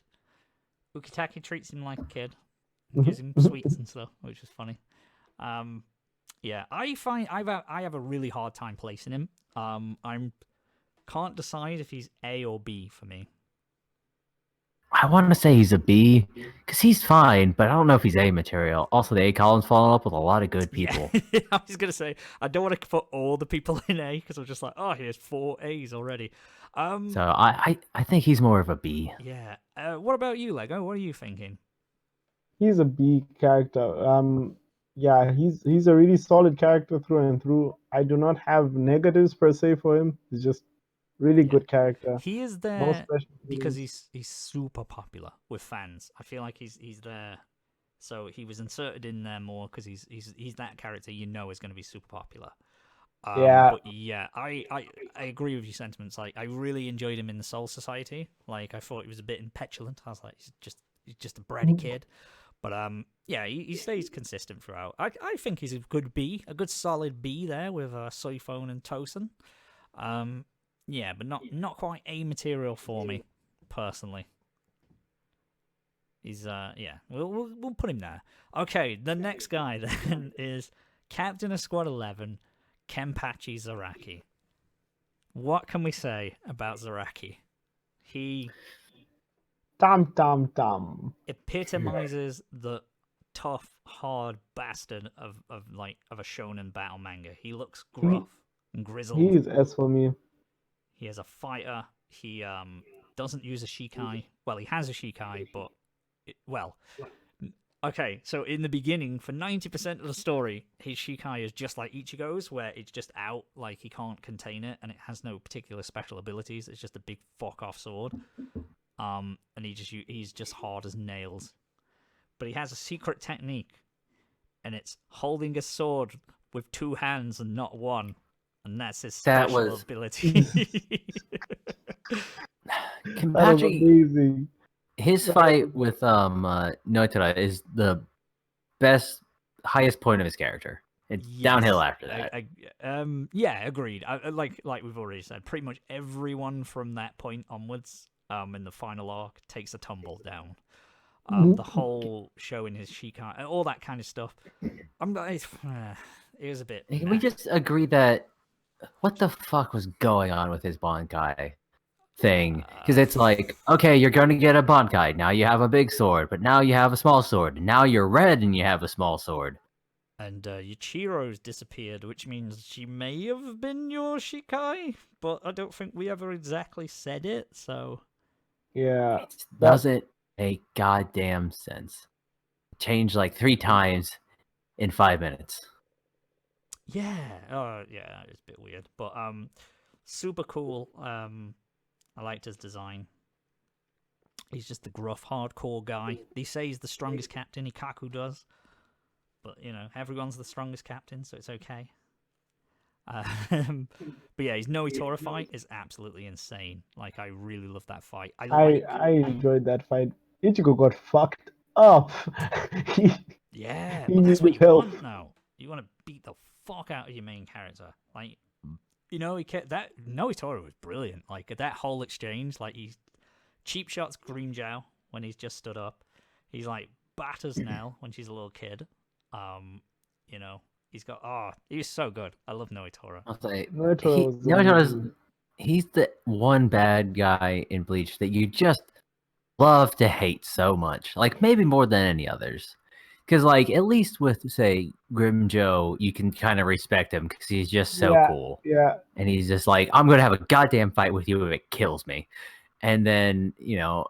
Ukitake treats him like a kid, gives him sweets and stuff, which is funny. Yeah, I find I have a really hard time placing him. I can't decide if he's A or B for me. I want to say he's a B because he's fine, but I don't know if he's A material. Also, the A column's falling up with a lot of good people. Yeah. I was gonna say I don't want to put all the people in A because I'm just like, oh, here's 4 A's already. So I think he's more of a B. Yeah. What about you, Lego? What are you thinking? He's a B character. Yeah, he's a really solid character through and through. I do not have negatives per se for him. He's just really good character. He is there because he's super popular with fans. I feel like he's there, so he was inserted in there more because he's that character is going to be super popular. But yeah, I agree with your sentiments. Like, I really enjoyed him in the Soul Society. Like, I thought he was a bit impetulant. I was like, he's just a bratty kid. But yeah, he stays consistent throughout. I think he's a good B, a good solid B there with Soifone and Tosen. Yeah, but not quite A material for me personally. He's yeah, we'll put him there. Okay, the next guy then is Captain of Squad 11, Kenpachi Zaraki. What can we say about Zaraki? He epitomizes the tough, hard bastard of a shonen battle manga. He looks gruff and grizzled. He is S for me. He is a fighter. He doesn't use a Shikai. Well, he has a Shikai, but okay. So in the beginning, for 90% of the story, his Shikai is just like Ichigo's, where it's just out, like he can't contain it, and it has no particular special abilities. It's just a big fuck off sword. And he's just hard as nails. But he has a secret technique, and it's holding a sword with 2 hands and not one. And that's his special ability. Kenpachi, his fight with Noitara is the highest point of his character. It's downhill after that. Yeah, agreed. Like we've already said, pretty much everyone from that point onwards, in the final arc, takes a tumble down. The whole showing his Shikai, all that kind of stuff. It was a bit. Can we just agree that what the fuck was going on with his Bankai? thing, because it's like, okay, you're going to get a Bankai, now you have a big sword, but now you have a small sword, and now you're red and you have a small sword. And Yuichiro's disappeared, which means she may have been your Shikai, but I don't think we ever exactly said it, so... Yeah. It doesn't make goddamn sense. Changed like 3 times in 5 minutes. Yeah, yeah, it's a bit weird, but super cool. I liked his design. He's just the gruff, hardcore guy. They say he's the strongest captain. Ikaku does, but you know, everyone's the strongest captain, so it's okay. But yeah, his Noitora fight is absolutely insane. Like, I really love that fight. I enjoyed that fight. Ichigo got fucked up. Yeah, he but that's what needed you help. want now. You want to beat the fuck out of your main character. Like, you know, that Noitora was brilliant. Like, that whole exchange, like, he's cheap shots Green Jiao when he's just stood up. He's like batters Nell when she's a little kid. You know, he's so good. I love Noitora. I'll say, Noitora's he's the one bad guy in Bleach that you just love to hate so much. Like, maybe more than any others. Because, like, at least with, say, Grim Joe, you can kind of respect him because he's just so cool. Yeah. And he's just like, I'm going to have a goddamn fight with you if it kills me. And then, you know,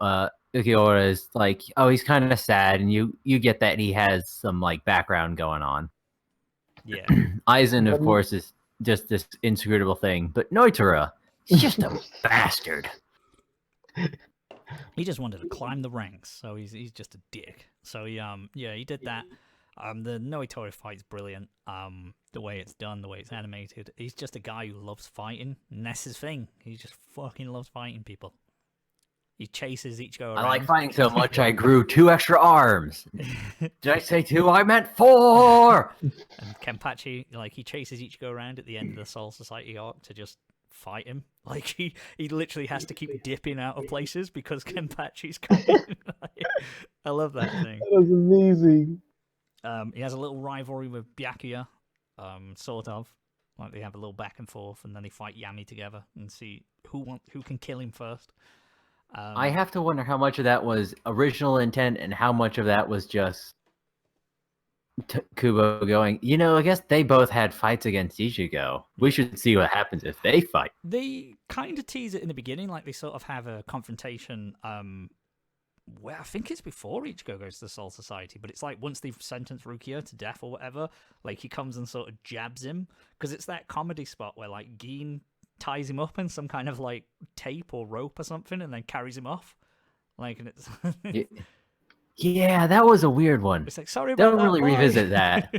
Ukiura is like, oh, he's kind of sad. And you get that he has some, like, background going on. Yeah. Aizen, of course, is just this inscrutable thing. But Noitora, he's just a bastard. He just wanted to climb the ranks, so he's just a dick. So he did that. The Noitora fight's brilliant. The way it's done, the way it's animated. He's just a guy who loves fighting, and that's his thing. He just fucking loves fighting people. He chases Ichigo around. I like fighting so much I grew 2 extra arms. Did I say 2? I meant 4! And Kenpachi, like, he chases Ichigo around at the end of the Soul Society arc to just fight him. Like, he literally has to keep dipping out of places because Kenpachi's coming. I love that thing. That was amazing. He has a little rivalry with Byakuya, sort of. Like, they have a little back and forth, and then they fight Yami together and see who can kill him first. I have to wonder how much of that was original intent and how much of that was just Kubo going, you know, I guess they both had fights against Ichigo. We should see what happens if they fight. They kind of tease it in the beginning, like they sort of have a confrontation. Well, I think it's before Ichigo goes to the Soul Society, but it's like once they've sentenced Rukia to death or whatever, like he comes and sort of jabs him, because it's that comedy spot where like Gin ties him up in some kind of like tape or rope or something and then carries him off. Like, and it's yeah, that was a weird one. It's like, sorry about Don't that, really boy. revisit that.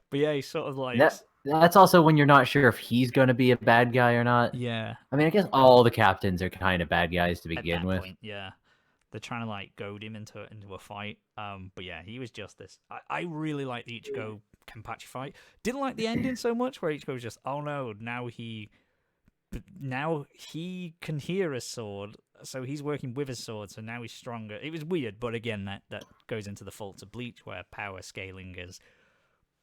But yeah, he's sort of like that's also when you're not sure if he's going to be a bad guy or not. Yeah. I mean, I guess all the captains are kind of bad guys to At begin that with. point, yeah. They're trying to like goad him into a fight. But yeah, he was just this. I really like the Ichigo Kenpachi fight. Didn't like the ending so much, where Ichigo was just, oh no, now he can hear his sword, so he's working with his sword, so now he's stronger. It was weird, but again, that goes into the faults of Bleach, where power scaling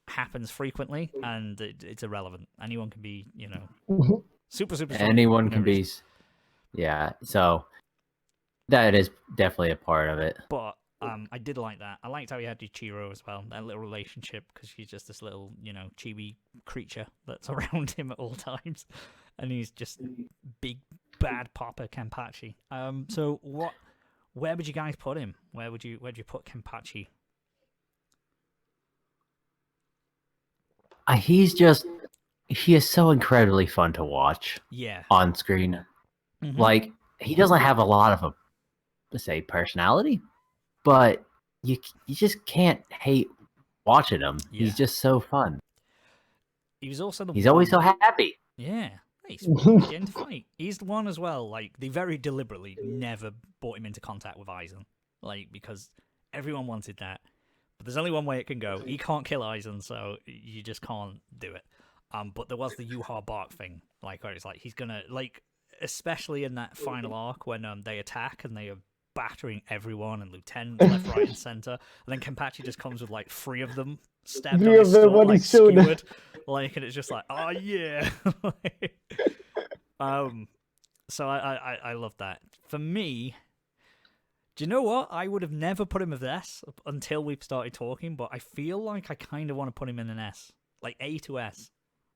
happens frequently, and it's irrelevant. Anyone can be, you know, super strong. Anyone can be. Yeah, so that is definitely a part of it. But I did like that. I liked how he had Ichiro as well, that little relationship, because she's just this little, you know, chibi creature that's around him at all times. And he's just big bad Papa Kenpachi. So where would you guys put him? Where'd you put Kenpachi? He is so incredibly fun to watch. Yeah. On screen. Mm-hmm. Like, he doesn't have a lot of let's say, personality, but you just can't hate watching him. Yeah. He's just so fun. He was also He's always so happy. Yeah. He's getting to fight. He's the one as well. Like, they very deliberately never brought him into contact with Aizen, like, because everyone wanted that. But there's only one way it can go. He can't kill Aizen, so you just can't do it. But there was the Yuha Bark thing, like, where it's like he's gonna, like, especially in that final arc when they attack and they are battering everyone and lieutenants left, right, and center, and then Kenpachi just comes with like 3 of them stabbed on his stomach, like skewered, like, and it's just like, oh yeah. So I love that. For me, do you know what? I would have never put him as S until we've started talking, but I feel like I kind of want to put him in an S, like A to S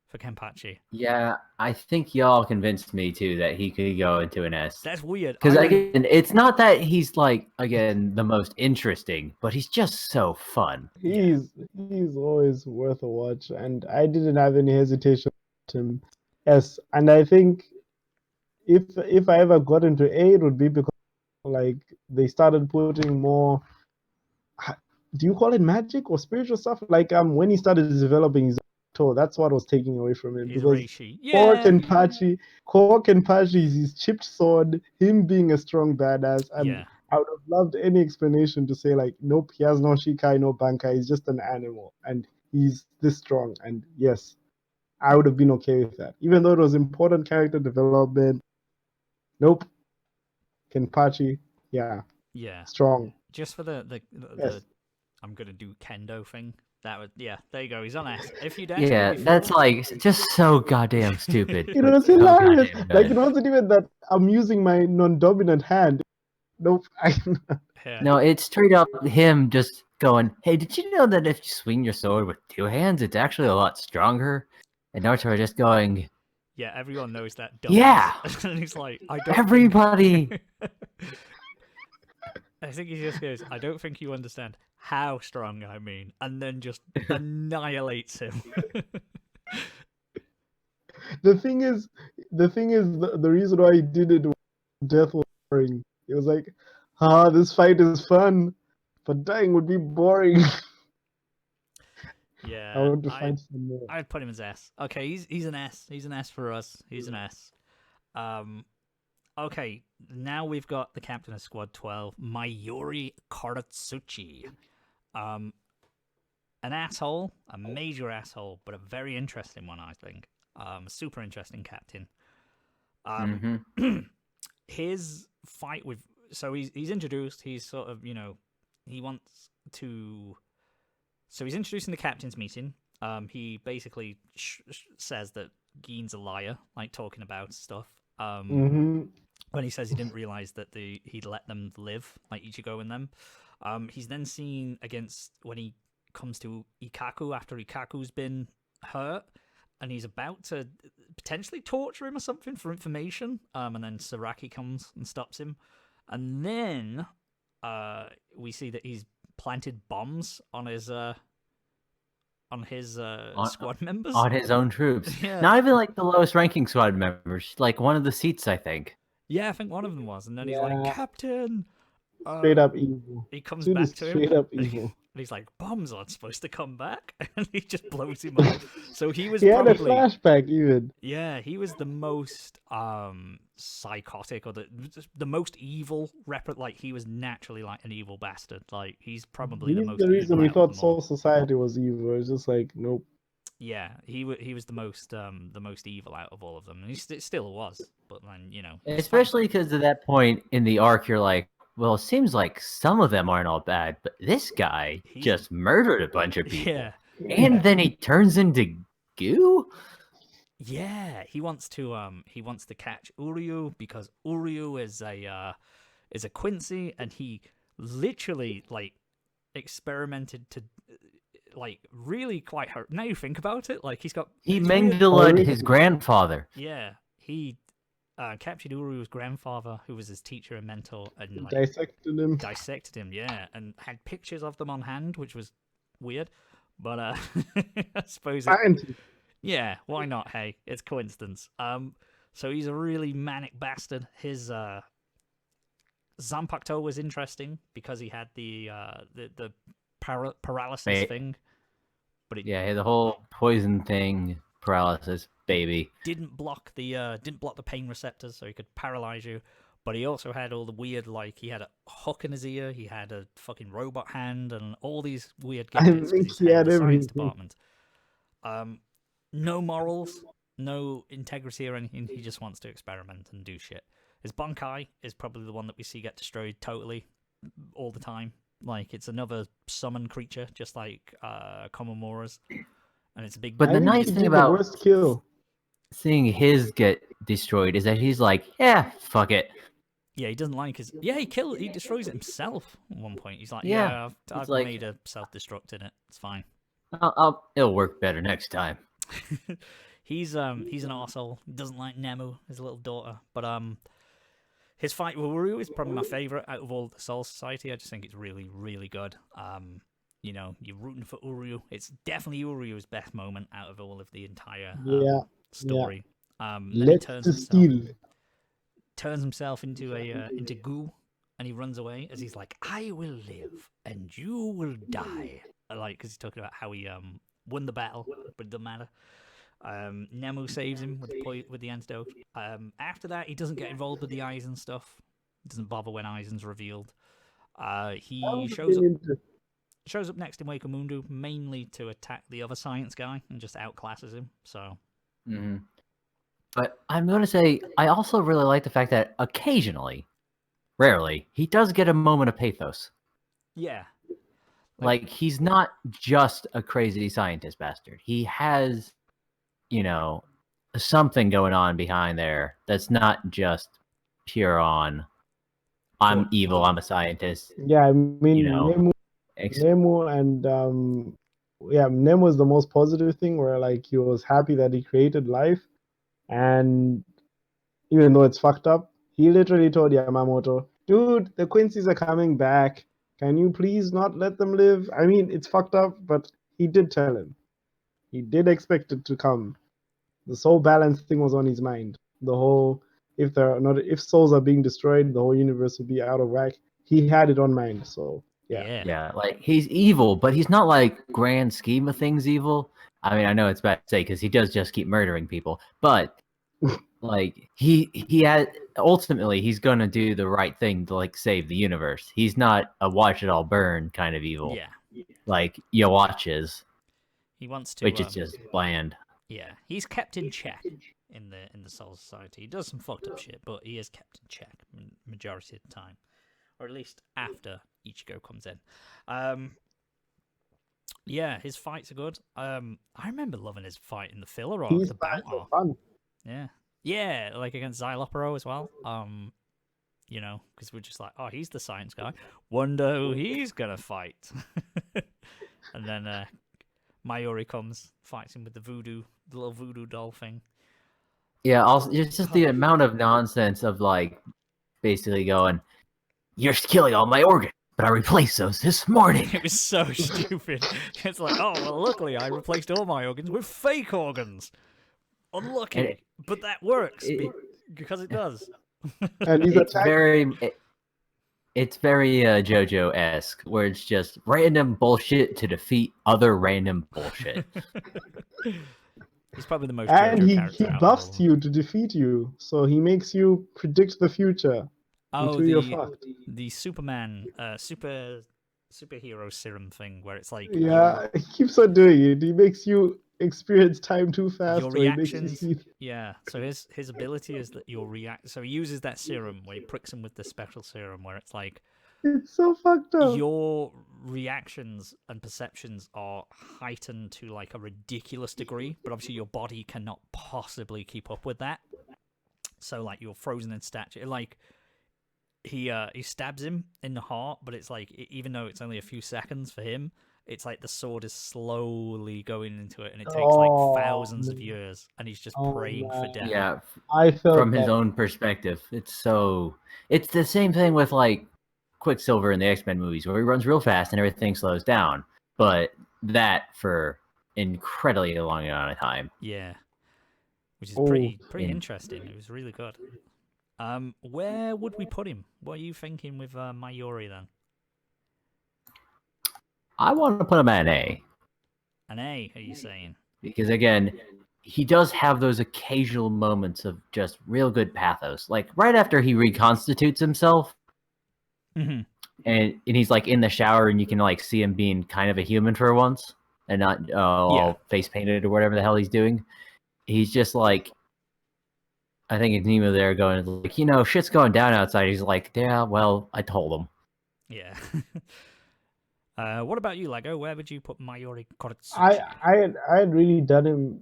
for Kenpachi. Yeah, I think y'all convinced me too that he could go into an S. That's weird. Because again, it's not that he's like the most interesting, but he's just so fun. He's always worth a watch, and I didn't have any hesitation to him. Yes, and I think if I ever got into A, it would be because like they started putting more. Do you call it magic or spiritual stuff? Like when he started developing his toe, that's what was taking away from him. His Because Reishi. Yeah. Core Kenpachi is his chipped sword, him being a strong badass, and Yeah. I would have loved any explanation to say like, nope, he has no Shikai, no Bankai, he's just an animal, and he's this strong. And yes, I would have been okay with that, even though it was important character development. Nope, Kenpachi, yeah, strong. Just for the Yes. I'm gonna do kendo thing. That would there you go. He's on S. If you'd asked Yeah, me before, that's like just so goddamn stupid. It but was so hilarious. goddamn Like good. it wasn't even that I'm using my non-dominant hand. Nope. No, it's straight up him just going, "Hey, did you know that if you swing your sword with two hands, it's actually a lot stronger?" And Naruto just going, yeah, everyone knows that. Yeah. And he's like, I don't. "Everybody." I think he just goes, I don't think you understand how strong I mean, and then just annihilates him. The thing is, the reason why he did it was death was boring. It was like, this fight is fun, but dying would be boring. Yeah, I want to find some more. I'd put him as S. Okay, he's an S. He's an S for us. He's an S. Okay, now we've got the captain of Squad 12, Mayuri Koratsuchi. An asshole, a major asshole, but a very interesting one, I think. A super interesting captain. His fight with... So he's introduced, he's sort of, he wants to... So he's introducing the captain's meeting. He basically says that Gein's a liar, like talking about stuff. When he says he didn't realize that he'd let them live, like Ichigo and them. He's then seen against when he comes to Ikaku after Ikaku's been hurt, and he's about to potentially torture him or something for information. And then Saraki comes and stops him, and then we see that he's planted bombs on his squad members, on his own troops. Yeah. Not even like the lowest ranking squad members, like one of the seats, I think. Yeah, I think one of them was, and then he's like, Captain. Straight up evil. He comes Dude back is to him. straight up evil. And he's like, bombs aren't supposed to come back, and he just blows him up. So he was He had a probably flashback even. Yeah, he was the most psychotic or the most evil like he was naturally like an evil bastard. Like he's probably the most. The reason we evil out thought of them all. Soul Society was evil. It's just like nope. Yeah, he was the most evil out of all of them. And he still was, but then especially because at that point in the arc, you're like, well, it seems like some of them aren't all bad, but this guy just murdered a bunch of people. Yeah, and then he turns into goo. Yeah, he wants to catch Uryu because Uryu is a Quincy, and he literally like experimented to like really quite hurt. Now you think about it, like he Mendeled his grandfather. Yeah, he captured Uryu's grandfather, who was his teacher and mentor, and like, dissected him. Yeah, and had pictures of them on hand, which was weird, but I suppose. Yeah, why not? Hey, it's coincidence. So he's a really manic bastard. His Zanpakuto was interesting because he had the paralysis thing, but the whole poison thing, paralysis, baby. Didn't block the pain receptors, so he could paralyze you. But he also had all the weird, like he had a hook in his ear, he had a fucking robot hand, and all these weird gadgets. I think he had everything. Science department. No morals, no integrity or anything. He just wants to experiment and do shit. His Bankai is probably the one that we see get destroyed totally all the time. Like it's another summon creature, just like Komamura's, and it's a big. But the nice thing about seeing his get destroyed is that he's like, yeah, fuck it. Yeah, he doesn't like his. Yeah, he destroys it himself at one point. He's like, Yeah, yeah, I've like- made a self-destruct in it. It's fine. It'll work better next time. He's an arsehole. He doesn't like Nemu, his little daughter. But his fight with Uru is probably my favorite out of all the Soul Society. I just think it's really, really good. You know, you're rooting for Uru. It's definitely Uru's best moment out of all of the entire story. Then he Let's turns himself into into goo, and he runs away as he's like, "I will live and you will die." Like, because he's talking about how he won the battle, but it doesn't matter. Nemu saves him with the antidote. After that, he doesn't get involved with the Aizen stuff. He doesn't bother when Aizen's revealed. He shows up next in Wake of Mundu mainly to attack the other science guy and just outclasses him. So. Mm-hmm. But I'm going to say, I also really like the fact that occasionally, rarely, he does get a moment of pathos. Yeah. Like, he's not just a crazy scientist bastard. He has, you know, something going on behind there that's not just pure on, I'm evil, I'm a scientist. Yeah, I mean, you know, Nemu and Nemu is the most positive thing, where like he was happy that he created life, and even though it's fucked up, he literally told Yamamoto, "Dude, the Quincy's are coming back. Can you please not let them live?" I mean, it's fucked up, but he did tell him. He did expect it to come. The soul balance thing was on his mind. The whole if souls are being destroyed, the whole universe will be out of whack. He had it on mind, so yeah. Like, he's evil, but he's not like grand scheme of things evil. I mean, I know it's bad to say because he does just keep murdering people, but like he had ultimately he's gonna do the right thing to like save the universe. He's not a watch it all burn kind of evil. Yeah. Like watches. He wants to, which is just bland. Yeah, he's kept in check in the Soul Society. He does some fucked up shit, but he is kept in check majority of the time, or at least after Ichigo comes in. Yeah, his fights are good. I remember loving his fight in the filler arc, the bout arc. Fun. Yeah, like against Xylopero as well. You know, because we're just like, oh, he's the science guy. Wonder who he's gonna fight. And then Mayuri comes, fights him with the little voodoo doll thing. Yeah, also it's just the amount of nonsense of like basically going, "You're killing all my organs, but I replaced those this morning." It was so stupid. It's like, oh well, luckily I replaced all my organs with fake organs. Unlucky, but that works because it does. And he's it's very JoJo-esque, where it's just random bullshit to defeat other random bullshit. He's probably the most. And JoJo he buffs you to defeat you, so he makes you predict the future. Oh, you're fucked. The Superman superhero serum thing, where it's like he keeps on doing it. He makes you experience time too fast. Your reactions. Yeah. So his ability is that you'll react. So he uses that serum where he pricks him with the special serum, where it's like it's so fucked up. Your reactions and perceptions are heightened to like a ridiculous degree, but obviously your body cannot possibly keep up with that. So like you're frozen in statue. Like he stabs him in the heart, but it's like even though it's only a few seconds for him, it's like the sword is slowly going into it, and it takes like thousands of years, and he's just praying for death. Yeah, I felt from his own perspective, it's the same thing with like Quicksilver in the X-Men movies, where he runs real fast and everything slows down, but that for incredibly long amount of time. Yeah, which is pretty interesting. It was really good. Where would we put him? What are you thinking with Mayuri then? I want to put him at an A. An A, are you saying? Because again, he does have those occasional moments of just real good pathos. Like right after he reconstitutes himself, mm-hmm. and he's like in the shower, and you can like see him being kind of a human for once, and not all face painted or whatever the hell he's doing. He's just like, I think it's Nemo there going like, shit's going down outside. He's like, yeah, well, I told him. Yeah. What about you, Lego? Where would you put Mayuri Koretsuchi? I had really done him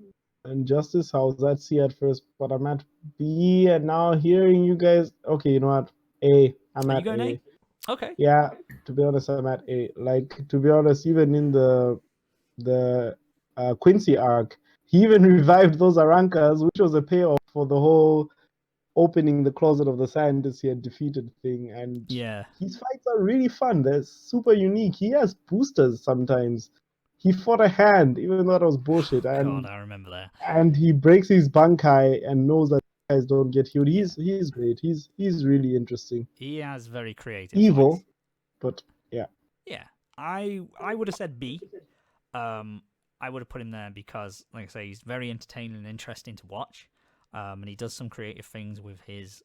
Injustice. I was at C at first, but I'm at B, and now hearing you guys. Okay, you know what? A. I'm Are you at going A. A? Okay. Yeah, to be honest, I'm at A. Like, to be honest, even in the Quincy arc, he even revived those Arankas, which was a payoff for the whole opening the closet of the scientists he had defeated thing. And Yeah. his fights are really fun. They're super unique. He has boosters sometimes. He fought a hand, even though that was bullshit. God, I remember that. And he breaks his bankai and knows that guys don't get healed. He's great. He's really interesting. He has very creative Evil, fights. but yeah. Yeah. I would have said B. I would have put him there because, like I say, he's very entertaining and interesting to watch. And he does some creative things with his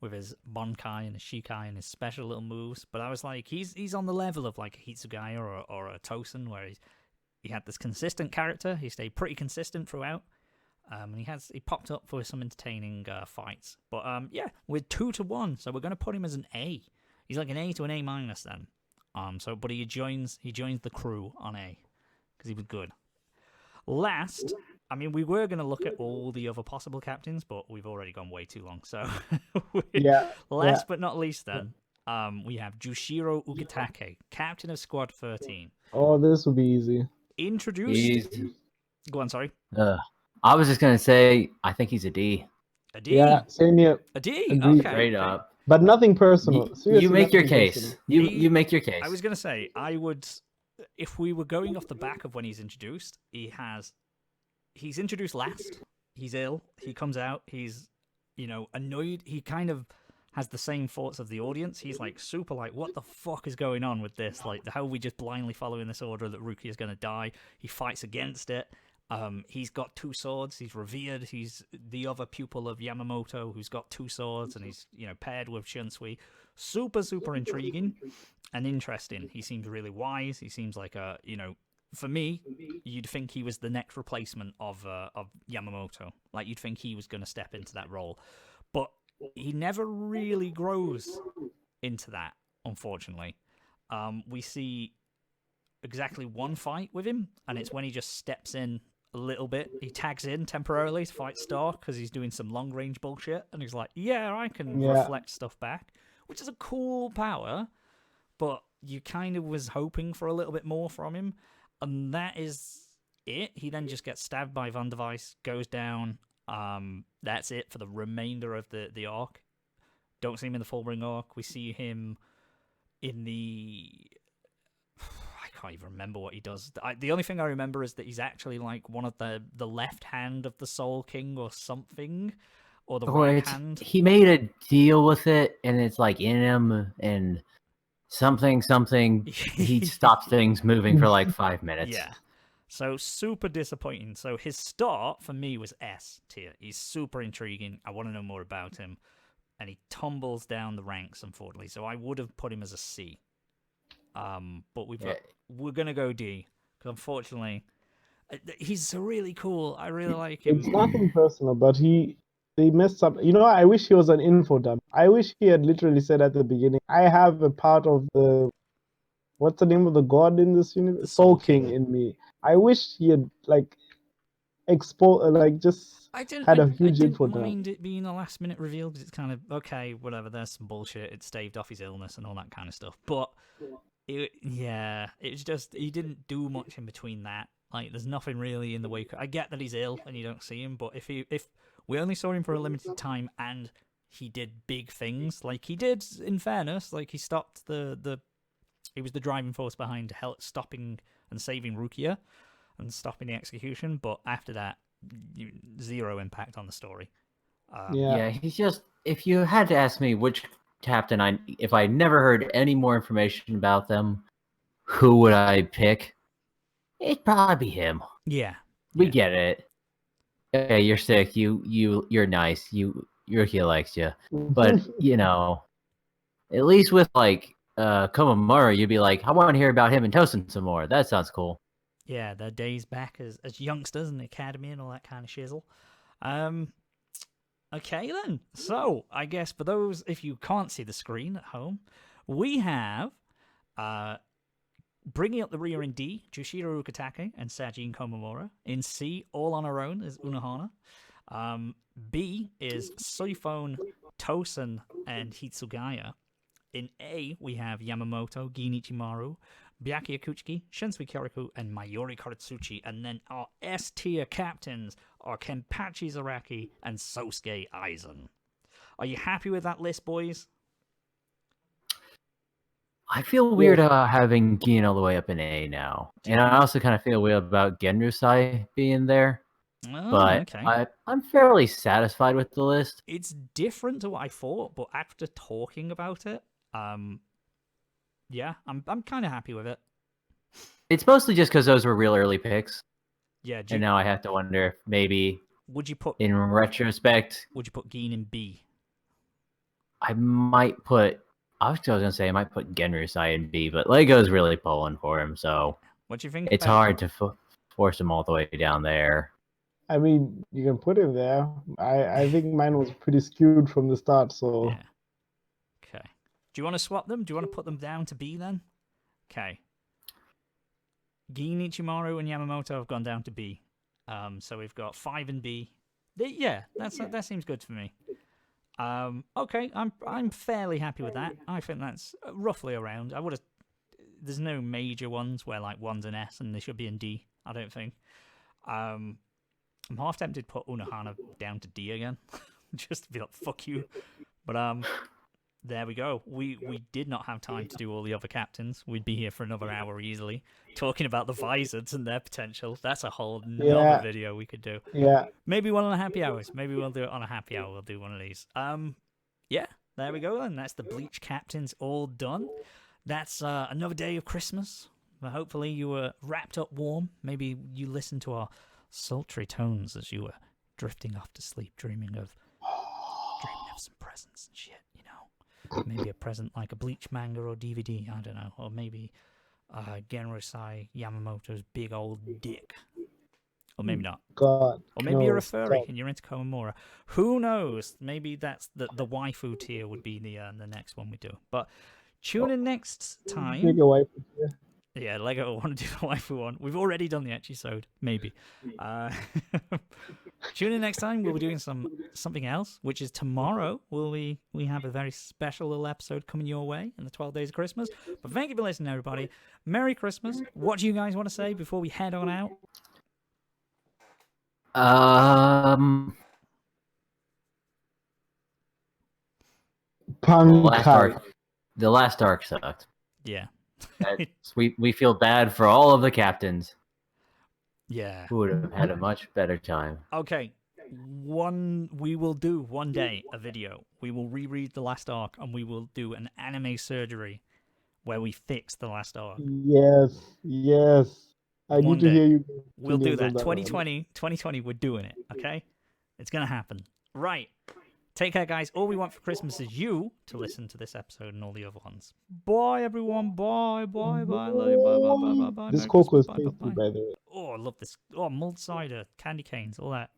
Bonkai and his Shikai and his special little moves. But I was like, he's on the level of like a Hitsugaya or a Tosen, where he had this consistent character. He stayed pretty consistent throughout. And he popped up for some entertaining fights. But yeah, we're 2-1, so we're going to put him as an A. He's like an A to an A minus then. But he joins the crew on A because he was good. Last, I mean, we were going to look at all the other possible captains, but we've already gone way too long. So last but not least, then we have Jushiro Ugetake, captain of Squad 13. Oh, this will be easy. Introduced. Easy. Go on, sorry. I was just gonna say I think he's a D. A D. Yeah, same here. A D. Agreed. Okay. Straight up. But nothing personal. You make your nothing case. personal. You make your case. I was gonna say I would, if we were going off the back of when he's introduced, he's introduced last. He's ill. He comes out. He's annoyed. He kind of has the same thoughts of the audience. He's like super like, what the fuck is going on with this? Like, how are we just blindly following this order that Rukia is gonna die? He fights against it. He's got 2 swords. He's revered. He's the other pupil of Yamamoto who's got 2 swords, and he's paired with Shunsui. Super intriguing and interesting. He seems really wise. He seems like for me, you'd think he was the next replacement of Yamamoto. Like, you'd think he was going to step into that role, but he never really grows into that. Unfortunately, we see exactly one fight with him, and it's when he just steps in a little bit. He tags in temporarily to fight Stark because he's doing some long range bullshit, and he's like, yeah, I can reflect stuff back, which is a cool power, but you kind of was hoping for a little bit more from him, and that is it. He then just gets stabbed by Van der Weiss, goes down. That's it for the remainder of the arc. Don't see him in the Fullbring arc. We see him in the... I can't even remember what he does. The only thing I remember is that he's actually like one of the left hand of the Soul King or something, or the right hand. He made a deal with it, and it's like in him, and something. He stopped things moving for like 5 minutes. Yeah. So super disappointing. So his start for me was S tier. He's super intriguing. I want to know more about him, and he tumbles down the ranks, unfortunately. So I would have put him as a C. But we're gonna go D because unfortunately, he's really cool. I really like him. It's nothing personal, but they messed up. I wish he was an info dump. I wish he had literally said at the beginning, "I have a part of the what's the name of the god in this universe? Soul King in me." I wish he had had a huge info dump. I didn't mind it being a last minute reveal because it's kind of okay, whatever. There's some bullshit. It staved off his illness and all that kind of stuff, but. It's just he didn't do much in between that. Like, there's nothing really in the way. I get that he's ill and you don't see him, but if we only saw him for a limited time and he did big things, like he did, in fairness, like he stopped he was the driving force behind stopping and saving Rukia and stopping the execution. But after that, zero impact on the story. He's just. If you had to ask me which captain, if I never heard any more information about them, who would I pick? It'd probably be him. Yeah, we get it. Okay, you're sick. You're nice. He likes you, but at least with like Komamura, you'd be like, I want to hear about him and Tosin some more. That sounds cool. Yeah, their days back as youngsters in the academy and all that kind of shizzle. Okay, then. So, I guess for those, if you can't see the screen at home, we have bringing up the rear in D, Jushiro Ukitake and Sajin Komamura. In C, all on her own, is Unohana. B is Soifone, Tosen, and Hitsugaya. In A, we have Yamamoto, Ginichimaru, Byakuya Kuchiki, Shinsui Kyoriku, and Mayuri Koretsuchi. And then our S tier captains are Kenpachi Zaraki and Sosuke Aizen. Are you happy with that list, boys? I feel weird about having Gin all the way up in A now. And I also kind of feel weird about Genryusai being there. Oh, but okay. I'm fairly satisfied with the list. It's different to what I thought, but after talking about it, yeah, I'm kind of happy with it. It's mostly just because those were real early picks. Yeah, and now I have to wonder if maybe would you put in retrospect, would you put Gin in B? I might put. I was gonna say I might put Genryusai in B, but Lego's really pulling for him, so what do you think? It's hard to force him all the way down there. I mean, you can put him there. I think mine was pretty skewed from the start, so. Yeah. Okay. Do you want to swap them? Do you want to put them down to B then? Okay. Gin, Ichimaru, and Yamamoto have gone down to B. So we've got 5 and B. Yeah, that seems good for me. Okay, I'm fairly happy with that. I think that's roughly around. I would have. There's no major ones where like one's an S and they should be in D. I don't think. I'm half tempted to put Unohana down to D again, just to be like fuck you. But there we go. We did not have time to do all the other captains. We'd be here for another hour easily, talking about the Vizards and their potential. That's a whole nother video we could do. Yeah. Maybe one on the happy hours. Maybe we'll do it on a happy hour. We'll do one of these. Yeah, there we go then. That's the Bleach Captains all done. That's another day of Christmas. But hopefully you were wrapped up warm. Maybe you listened to our sultry tones as you were drifting off to sleep, dreaming of some presents and shit, you know. Maybe a present like a Bleach manga or DVD, I don't know. Or maybe Genryusai Yamamoto's big old dick. Or maybe not. God. Or maybe you're a furry and you're into Komamura. Who knows? Maybe that's the waifu tier would be the next one we do. But tune in next time. Make a waifu tier. Yeah, Lego will want to do the waifu one. We've already done the episode, maybe. Tune in next time. We'll be doing something else, which is tomorrow. We have a very special little episode coming your way in the 12 Days of Christmas. But thank you for listening, everybody. Merry Christmas. What do you guys want to say before we head on out? The last arc sucked. Yeah. we feel bad for all of the captains. Yeah. Who would have had a much better time. Okay. We will do one day a video. We will reread the last arc and we will do an anime surgery where we fix the last arc. Yes. I need to hear you. We'll do that. 2020, we're doing it, okay? It's going to happen. Right. Take care, guys. All we want for Christmas is you to listen to this episode and all the other ones. Bye, everyone. Bye. Love you. Bye. This Coke was tasty, by the way. Oh, I love this. Oh, mulled cider, candy canes, all that.